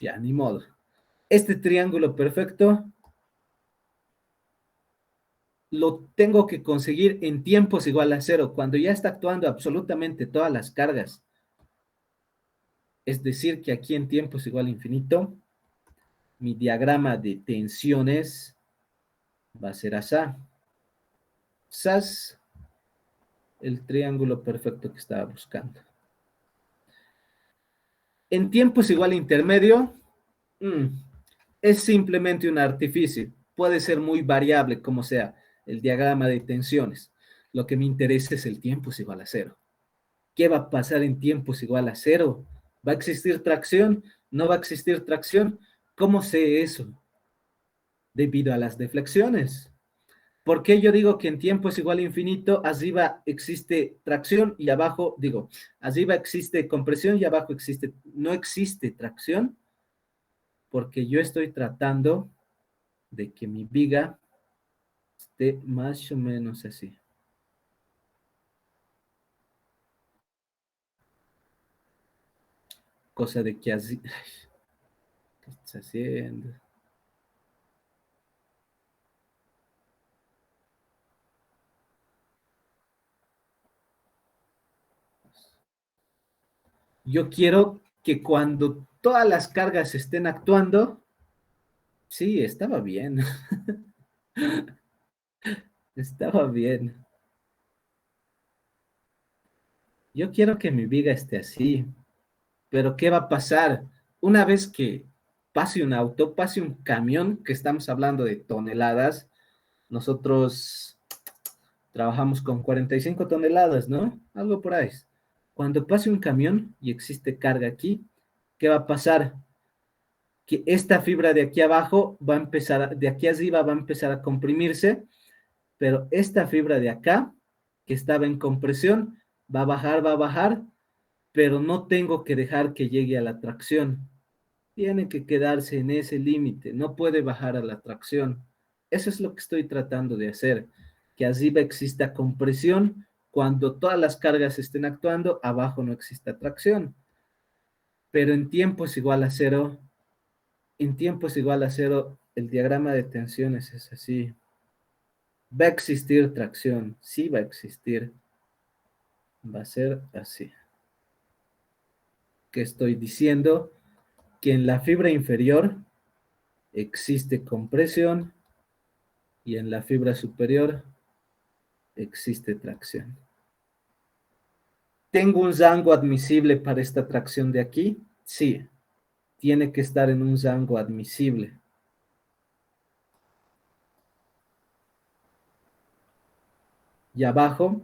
Ya, ni modo. Este triángulo perfecto lo tengo que conseguir en tiempos igual a cero, cuando ya está actuando absolutamente todas las cargas. Es decir, que aquí en tiempos igual a infinito, mi diagrama de tensiones va a ser así. Sas, el triángulo perfecto que estaba buscando. En tiempos igual a intermedio, es simplemente un artificio. Puede ser muy variable, como sea el diagrama de tensiones. Lo que me interesa es el tiempo es igual a cero. ¿Qué va a pasar en tiempos igual a cero? ¿Va a existir tracción? ¿No va a existir tracción? ¿Cómo sé eso? Debido a las deflexiones. ¿Por qué yo digo que en tiempo es igual a infinito? Arriba existe tracción y abajo, digo, arriba existe compresión y abajo existe, no existe tracción, porque yo estoy tratando de que mi viga esté más o menos así. Cosa de que así... ¿Qué estás haciendo? Yo quiero que cuando todas las cargas estén actuando, sí, estaba bien, estaba bien. Yo quiero que mi viga esté así, pero ¿qué va a pasar? Una vez que pase un auto, pase un camión, que estamos hablando de toneladas, nosotros trabajamos con 45 toneladas, ¿no? Algo por ahí. Cuando pase un camión y existe carga aquí, ¿qué va a pasar? Que esta fibra de aquí abajo va a empezar, de aquí arriba va a empezar a comprimirse, pero esta fibra de acá, que estaba en compresión, va a bajar, pero no tengo que dejar que llegue a la tracción. Tiene que quedarse en ese límite, no puede bajar a la tracción. Eso es lo que estoy tratando de hacer, que arriba exista compresión, cuando todas las cargas estén actuando, abajo no exista tracción. Pero en tiempo es igual a cero, en tiempo es igual a cero, el diagrama de tensiones es así. Va a existir tracción, sí va a existir, va a ser así. Que estoy diciendo que en la fibra inferior existe compresión y en la fibra superior existe tracción. ¿Tengo un rango admisible para esta tracción de aquí? Sí, tiene que estar en un rango admisible. Y abajo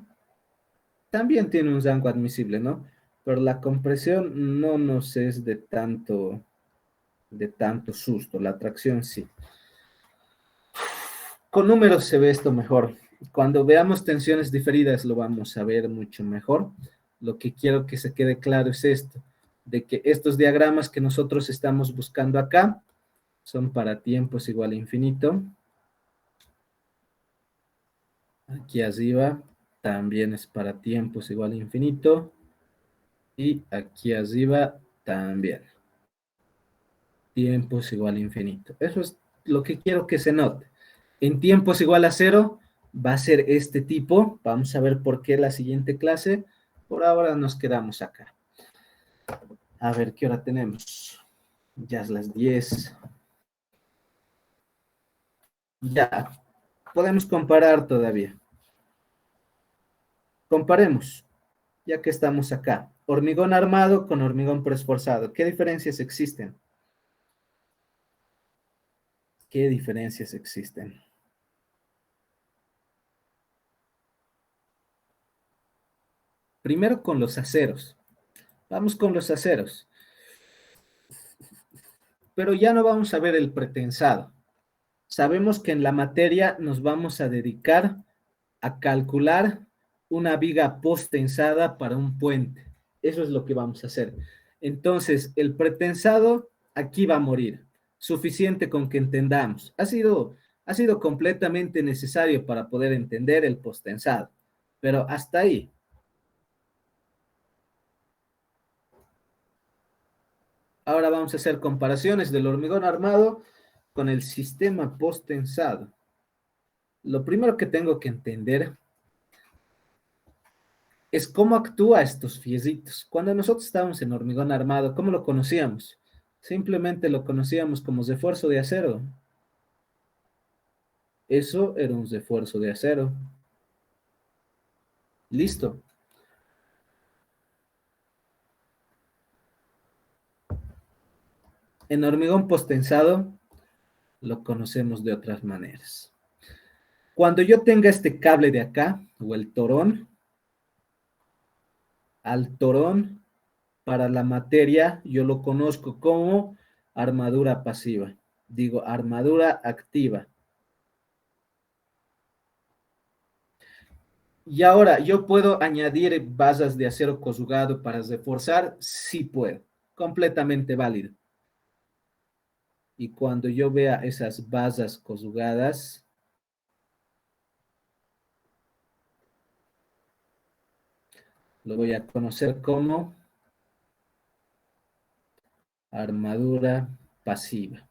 también tiene un rango admisible, ¿no? Pero la compresión no nos es de tanto susto, la tracción sí. Con números se ve esto mejor. Cuando veamos tensiones diferidas lo vamos a ver mucho mejor. Lo que quiero que se quede claro es esto, de que estos diagramas que nosotros estamos buscando acá son para tiempos igual a infinito. Aquí arriba también es para tiempos igual a infinito. Y aquí arriba también. Tiempos igual a infinito. Eso es lo que quiero que se note. En tiempos igual a cero va a ser este tipo. Vamos a ver por qué la siguiente clase. Por ahora nos quedamos acá. A ver qué hora tenemos. Ya es las 10. Ya, podemos comparar todavía. Comparemos, ya que estamos acá. Hormigón armado con hormigón preesforzado. ¿Qué diferencias existen? ¿Qué diferencias existen? Primero con los aceros. Vamos con los aceros. Pero ya no vamos a ver el pretensado. Sabemos que en la materia nos vamos a dedicar a calcular una viga postensada para un puente. Eso es lo que vamos a hacer. Entonces, el pretensado aquí va a morir. Suficiente con que entendamos. Ha sido completamente necesario para poder entender el postensado. Pero hasta ahí. Ahora vamos a hacer comparaciones del hormigón armado con el sistema post-tensado. Lo primero que tengo que entender es cómo actúa estos fierritos. Cuando nosotros estábamos en hormigón armado, ¿cómo lo conocíamos? Simplemente lo conocíamos como refuerzo de acero. Eso era un refuerzo de acero. Listo. En hormigón postensado lo conocemos de otras maneras. Cuando yo tenga este cable de acá, o el torón, al torón para la materia, yo lo conozco como armadura pasiva. Digo, armadura activa. Y ahora, ¿yo puedo añadir basas de acero cosugado para reforzar? Sí puedo, completamente válido. Y cuando yo vea esas basas cosugadas, lo voy a conocer como armadura pasiva.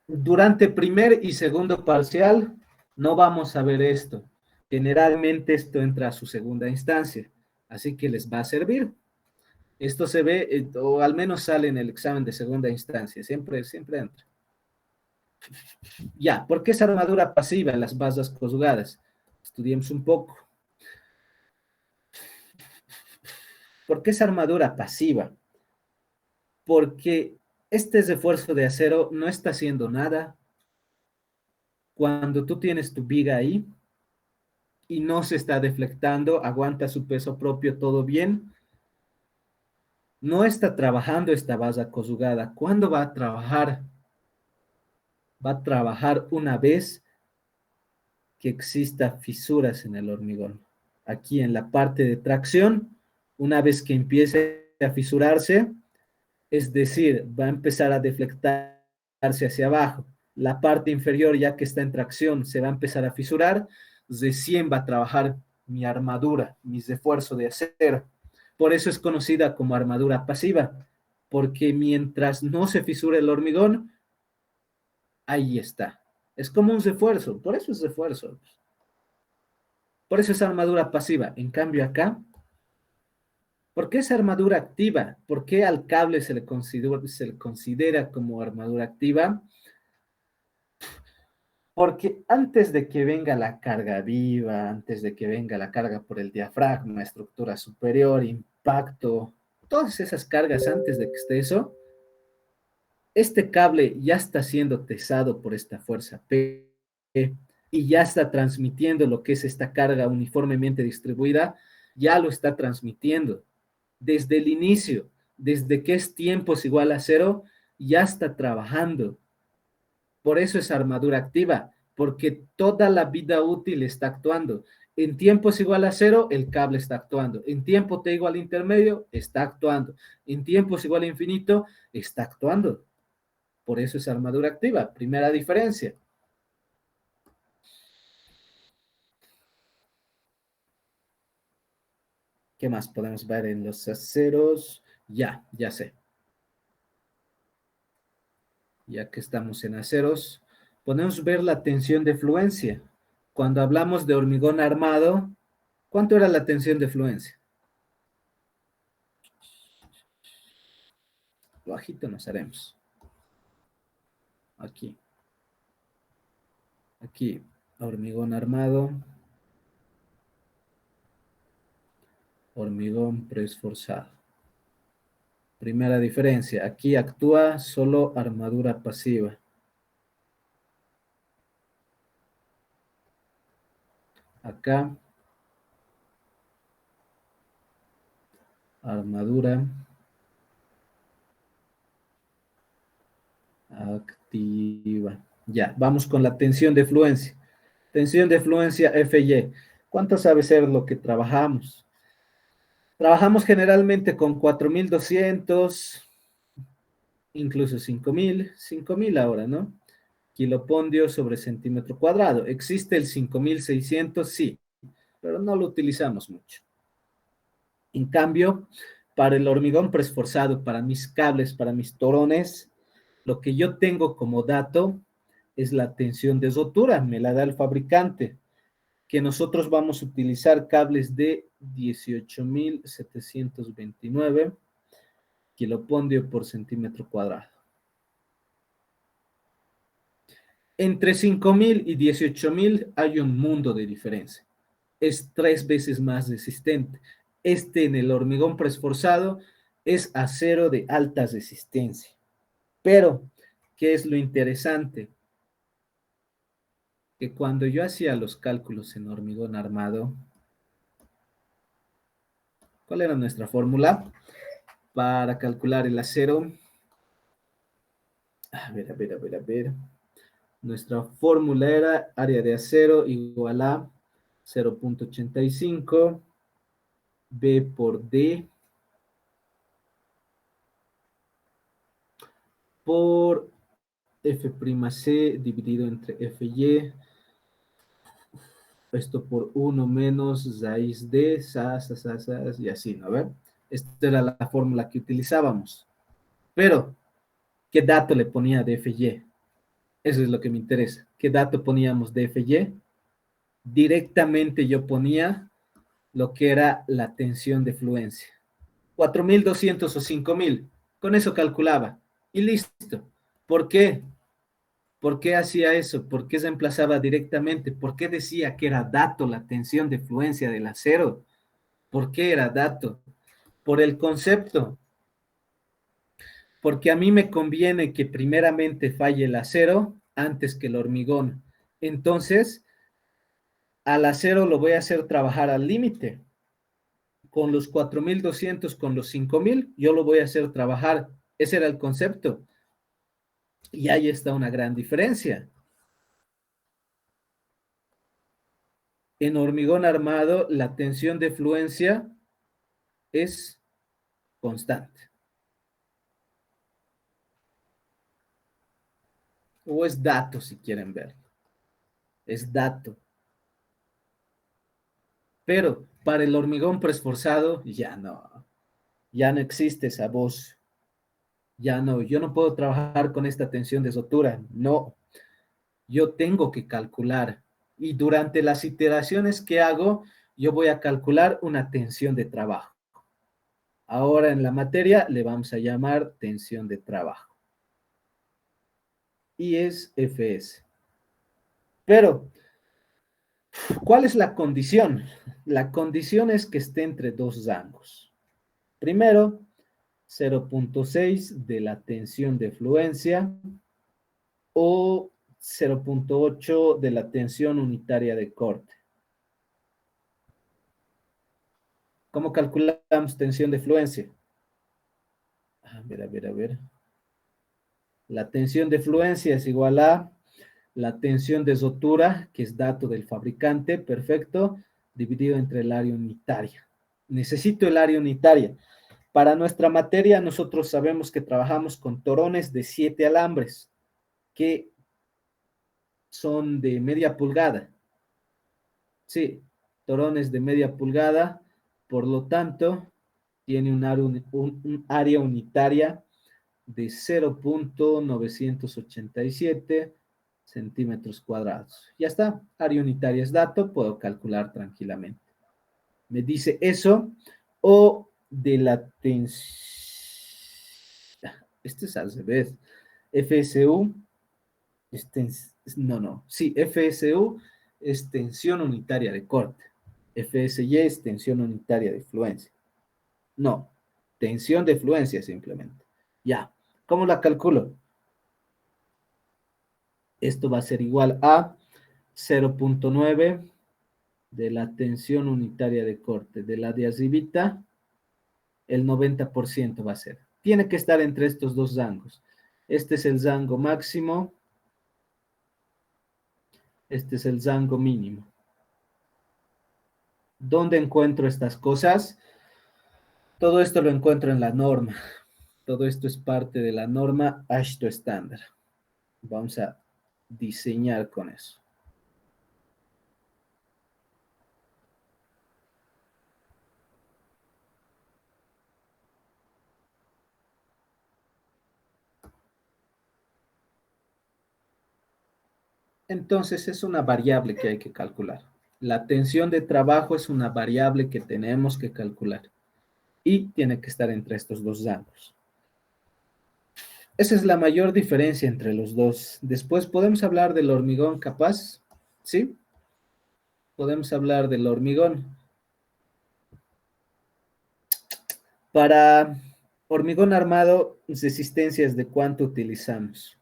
Durante primer y segundo parcial no vamos a ver esto. Generalmente esto entra a su segunda instancia, así que les va a servir. Esto se ve, o al menos sale en el examen de segunda instancia, siempre, siempre entra. Ya, ¿por qué es armadura pasiva en las basas conjugadas? Estudiemos un poco. ¿Por qué es armadura pasiva? Porque este refuerzo de acero no está haciendo nada. Cuando tú tienes tu viga ahí y no se está deflectando, aguanta su peso propio, todo bien, no está trabajando esta base conjugada. ¿Cuándo va a trabajar? Va a trabajar una vez que exista fisuras en el hormigón. Aquí en la parte de tracción, una vez que empiece a fisurarse, es decir, va a empezar a deflectarse hacia abajo. La parte inferior, ya que está en tracción, se va a empezar a fisurar, recién va a trabajar mi armadura, mi refuerzo de acero. Por eso es conocida como armadura pasiva, porque mientras no se fisure el hormigón, ahí está. Es como un refuerzo, por eso es refuerzo. Por eso es armadura pasiva. En cambio acá, ¿por qué es armadura activa? ¿Por qué al cable se le considera como armadura activa? Porque antes de que venga la carga viva, antes de que venga la carga por el diafragma, estructura superior, impacto, todas esas cargas antes de que esté eso, este cable ya está siendo tesado por esta fuerza P y ya está transmitiendo lo que es esta carga uniformemente distribuida, ya lo está transmitiendo. Desde el inicio, desde que es tiempo es igual a cero, ya está trabajando. Por eso es armadura activa, porque toda la vida útil está actuando. En tiempo es igual a cero, el cable está actuando. En tiempo t igual a intermedio, está actuando. En tiempo es igual a infinito, está actuando. Por eso es armadura activa. Primera diferencia. ¿Qué más podemos ver en los aceros? Ya sé. Ya que estamos en aceros, podemos ver la tensión de fluencia. Cuando hablamos de hormigón armado, ¿cuánto era la tensión de fluencia? Bajito nos haremos. Aquí. Aquí, hormigón armado, hormigón preesforzado. Primera diferencia, aquí actúa solo armadura pasiva. Acá, armadura activa. Ya, vamos con la tensión de fluencia. Tensión de fluencia FY. ¿Cuánto sabe ser lo que trabajamos? Trabajamos generalmente con 4200, incluso 5000 ahora, ¿no? Kilopondio sobre centímetro cuadrado. ¿Existe el 5600? Sí, pero no lo utilizamos mucho. En cambio, Para el hormigón preesforzado, para mis cables, para mis torones, lo que yo tengo como dato es la tensión de rotura, me la da el fabricante, que nosotros vamos a utilizar cables de 18.729 kilopondio por centímetro cuadrado. Entre 5.000 y 18.000 hay un mundo de diferencia. Es 3 veces más resistente. Este en el hormigón preesforzado es acero de alta resistencia. Pero, ¿qué es lo interesante? Que cuando yo hacía los cálculos en hormigón armado, ¿cuál era nuestra fórmula para calcular el acero? A ver. Nuestra fórmula era área de acero igual a 0.85 B por D por F'C dividido entre Fy, esto por 1 menos raíz de y así, ¿no ven? Esta era la fórmula que utilizábamos. Pero, ¿qué dato le ponía de Fy? Eso es lo que me interesa. ¿Qué dato poníamos de Fy? Directamente yo ponía lo que era la tensión de fluencia. 4.200 o 5.000. Con eso calculaba. Y listo. ¿Por qué? ¿Por qué hacía eso? ¿Por qué reemplazaba directamente? ¿Por qué decía que era dato la tensión de fluencia del acero? ¿Por qué era dato? Por el concepto. Porque a mí me conviene que primeramente falle el acero antes que el hormigón. Entonces, al acero lo voy a hacer trabajar al límite. Con los 4.200, con los 5.000, yo lo voy a hacer trabajar. Ese era el concepto. Y ahí está una gran diferencia. En hormigón armado, la tensión de fluencia es constante. O es dato, si quieren ver. Es dato. Pero para el hormigón preesforzado, ya no existe esa voz. Ya no, yo no puedo trabajar con esta tensión de rotura. No, yo tengo que calcular. Y durante las iteraciones que hago, yo voy a calcular una tensión de trabajo. Ahora en la materia le vamos a llamar tensión de trabajo. Y es Fs. Pero, ¿cuál es la condición? La condición es que esté entre dos rangos. Primero, 0.6 de la tensión de fluencia o 0.8 de la tensión unitaria de corte. ¿Cómo calculamos tensión de fluencia? A ver. La tensión de fluencia es igual a la tensión de rotura, que es dato del fabricante, perfecto, dividido entre el área unitaria. Necesito el área unitaria. Para nuestra materia, nosotros sabemos que trabajamos con torones de 7 alambres, que son de media pulgada. Sí, torones de media pulgada, por lo tanto, tiene un área unitaria de 0.987 centímetros cuadrados. Ya está, área unitaria es dato, puedo calcular tranquilamente. Me dice eso, o de la tensión, este es al revés, FSU, FSU es tensión unitaria de corte, FSY es tensión unitaria de fluencia. No, tensión de fluencia simplemente. Ya, ¿cómo la calculo? Esto va a ser igual a 0.9 de la tensión unitaria de corte. De la de arribita, el 90% va a ser. Tiene que estar entre estos dos rangos. Este es el rango máximo. Este es el rango mínimo. ¿Dónde encuentro estas cosas? Todo esto lo encuentro en la norma. Todo esto es parte de la norma AASHTO estándar. Vamos a diseñar con eso. Entonces es una variable que hay que calcular. La tensión de trabajo es una variable que tenemos que calcular y tiene que estar entre estos dos rangos. Esa es la mayor diferencia entre los dos. Después podemos hablar del hormigón capaz, ¿sí? Podemos hablar del hormigón. Para hormigón armado, resistencias de cuánto utilizamos.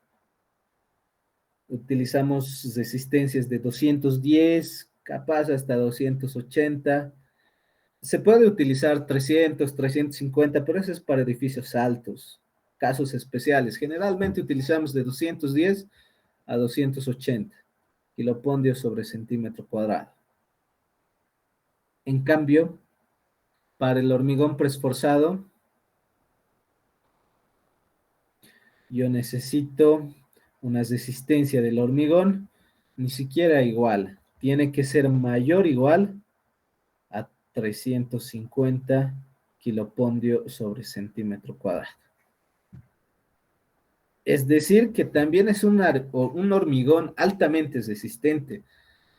Utilizamos resistencias de 210, capaz hasta 280. Se puede utilizar 300, 350, pero eso es para edificios altos, casos especiales. Generalmente utilizamos de 210 a 280 kilopondios sobre centímetro cuadrado. En cambio, para el hormigón preesforzado, yo necesito una resistencia del hormigón ni siquiera igual. Tiene que ser mayor o igual a 350 kilopondio sobre centímetro cuadrado. Es decir, que también es un hormigón altamente resistente.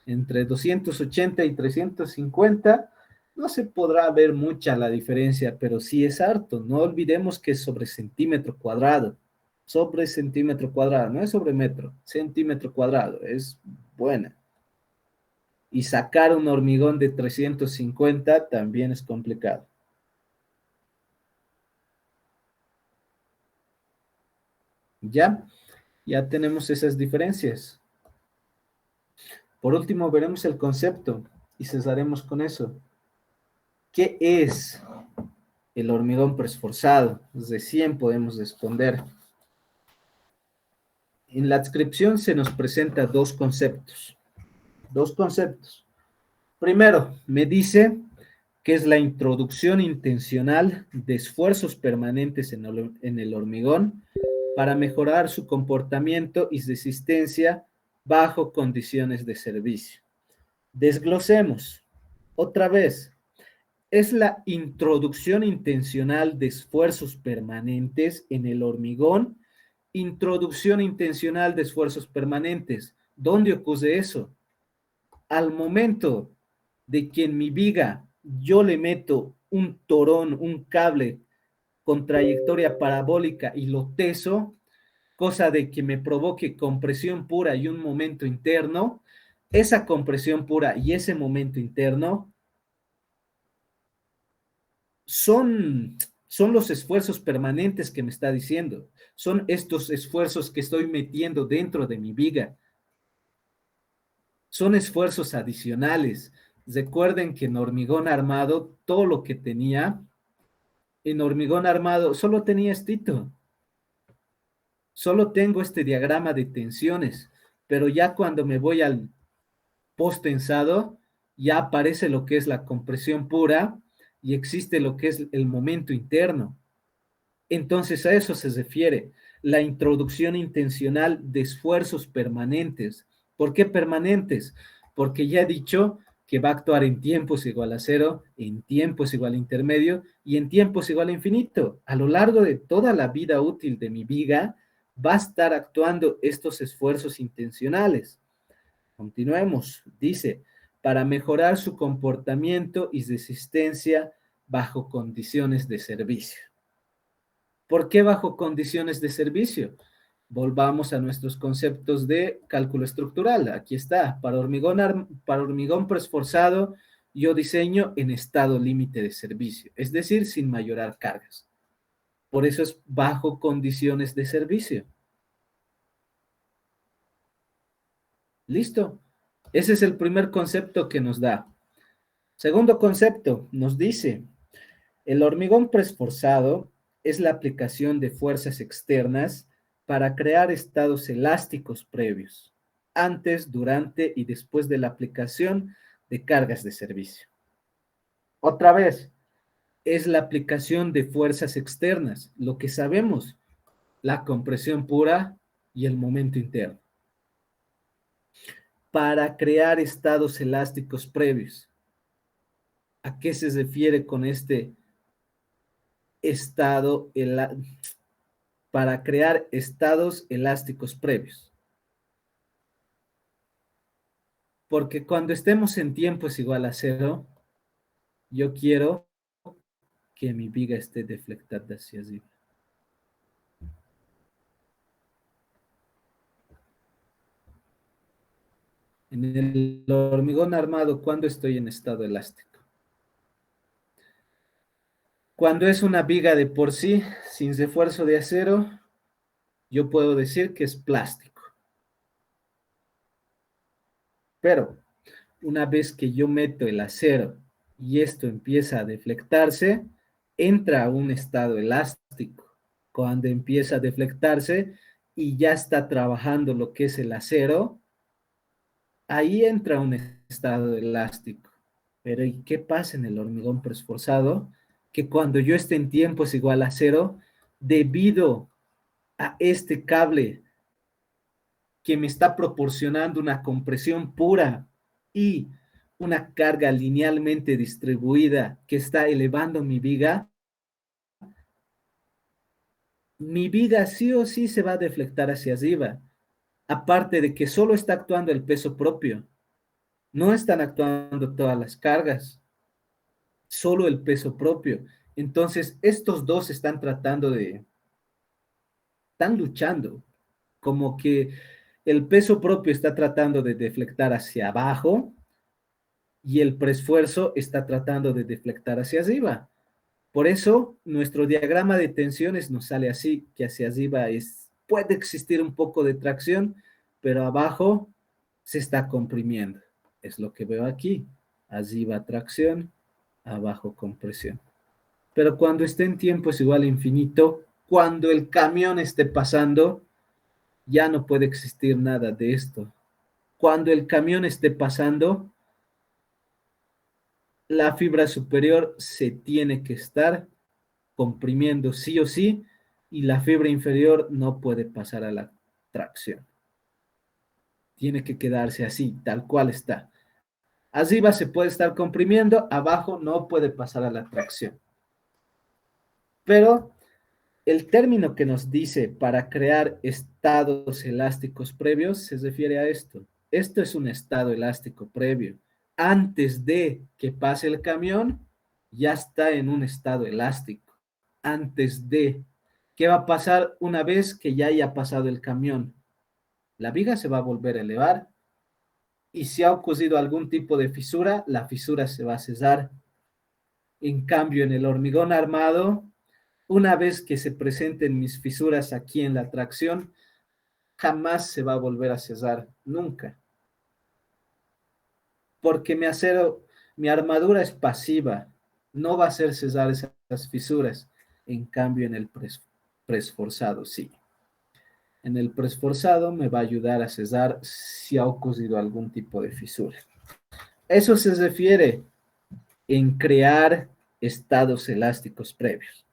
Entre 280 y 350 no se podrá ver mucha la diferencia, pero sí es harto. No olvidemos que es sobre centímetro cuadrado. Sobre centímetro cuadrado, no es sobre metro, centímetro cuadrado, es buena. Y sacar un hormigón de 350 también es complicado. Ya tenemos esas diferencias. Por último, veremos el concepto y cesaremos con eso. ¿Qué es el hormigón preesforzado? Recién podemos responder. En la descripción se nos presenta dos conceptos. Dos conceptos. Primero, me dice que es la introducción intencional de esfuerzos permanentes en el hormigón para mejorar su comportamiento y resistencia bajo condiciones de servicio. Desglosemos. Otra vez, es la introducción intencional de esfuerzos permanentes en el hormigón. Introducción intencional de esfuerzos permanentes. ¿Dónde ocurre eso? Al momento de que en mi viga yo le meto un torón, un cable con trayectoria parabólica y lo teso, cosa de que me provoque compresión pura y un momento interno, esa compresión pura y ese momento interno son los esfuerzos permanentes que me está diciendo. Son estos esfuerzos que estoy metiendo dentro de mi viga. Son esfuerzos adicionales. Recuerden que en hormigón armado, todo lo que tenía, en hormigón armado, solo tenía estito. Solo tengo este diagrama de tensiones, pero ya cuando me voy al post-tensado, ya aparece lo que es la compresión pura y existe lo que es el momento interno. Entonces a eso se refiere la introducción intencional de esfuerzos permanentes. ¿Por qué permanentes? Porque ya he dicho que va a actuar en tiempos igual a cero, en tiempos igual a intermedio y en tiempos igual a infinito. A lo largo de toda la vida útil de mi viga va a estar actuando estos esfuerzos intencionales. Continuemos. Dice, para mejorar su comportamiento y resistencia bajo condiciones de servicio. ¿Por qué bajo condiciones de servicio? Volvamos a nuestros conceptos de cálculo estructural. Aquí está. Para hormigón preesforzado, yo diseño en estado límite de servicio, es decir, sin mayorar cargas. Por eso es bajo condiciones de servicio. ¿Listo? Ese es el primer concepto que nos da. Segundo concepto, nos dice, el hormigón preesforzado es la aplicación de fuerzas externas para crear estados elásticos previos, antes, durante y después de la aplicación de cargas de servicio. Otra vez, es la aplicación de fuerzas externas, lo que sabemos, la compresión pura y el momento interno, para crear estados elásticos previos. ¿A qué se refiere con este estado para crear estados elásticos previos? Porque cuando estemos en tiempo es igual a cero, yo quiero que mi viga esté deflectada hacia arriba. En el hormigón armado, ¿cuándo estoy en estado elástico? Cuando es una viga de por sí, sin refuerzo de acero, yo puedo decir que es plástico. Pero una vez que yo meto el acero y esto empieza a deflectarse, entra a un estado elástico. Cuando empieza a deflectarse y ya está trabajando lo que es el acero, ahí entra un estado elástico. Pero ¿y qué pasa en el hormigón preesforzado? Que cuando yo esté en tiempo es igual a cero, debido a este cable que me está proporcionando una compresión pura y una carga linealmente distribuida que está elevando mi viga sí o sí se va a deflectar hacia arriba. Aparte de que solo está actuando el peso propio, no están actuando todas las cargas, solo el peso propio. Entonces, estos dos están luchando, como que el peso propio está tratando de deflectar hacia abajo y el preesfuerzo está tratando de deflectar hacia arriba. Por eso, nuestro diagrama de tensiones nos sale así, que hacia arriba puede existir un poco de tracción, pero abajo se está comprimiendo. Es lo que veo aquí. Arriba tracción, abajo compresión. Pero cuando esté en tiempo es igual a infinito. Cuando el camión esté pasando, ya no puede existir nada de esto. Cuando el camión esté pasando, la fibra superior se tiene que estar comprimiendo sí o sí y la fibra inferior no puede pasar a la tracción. Tiene que quedarse así, tal cual está. Arriba se puede estar comprimiendo, abajo no puede pasar a la tracción. Pero el término que nos dice para crear estados elásticos previos se refiere a esto. Esto es un estado elástico previo. Antes de que pase el camión, ya está en un estado elástico. Antes de. ¿Qué va a pasar una vez que ya haya pasado el camión? La viga se va a volver a elevar y si ha ocurrido algún tipo de fisura, la fisura se va a cesar. En cambio, en el hormigón armado, una vez que se presenten mis fisuras aquí en la tracción, jamás se va a volver a cesar, nunca. Porque mi armadura es pasiva, no va a hacer cesar esas fisuras. En cambio, en el preesforzado, sí. En el preesforzado me va a ayudar a cesar si ha ocurrido algún tipo de fisura. Eso se refiere en crear estados elásticos previos,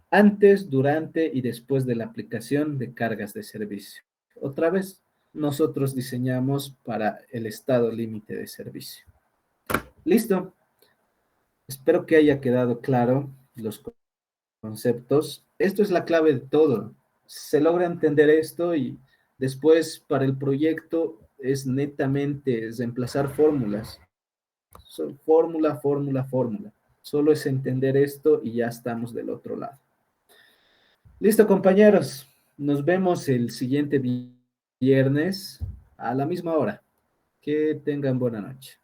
antes, durante y después de la aplicación de cargas de servicio. Otra vez, nosotros diseñamos para el estado límite de servicio. Listo. Espero que haya quedado claro los conceptos. Esto es la clave de todo. Se logra entender esto y después para el proyecto es netamente reemplazar fórmulas. Fórmula, fórmula, fórmula. Solo es entender esto y ya estamos del otro lado. Listo, compañeros. Nos vemos el siguiente viernes a la misma hora. Que tengan buena noche.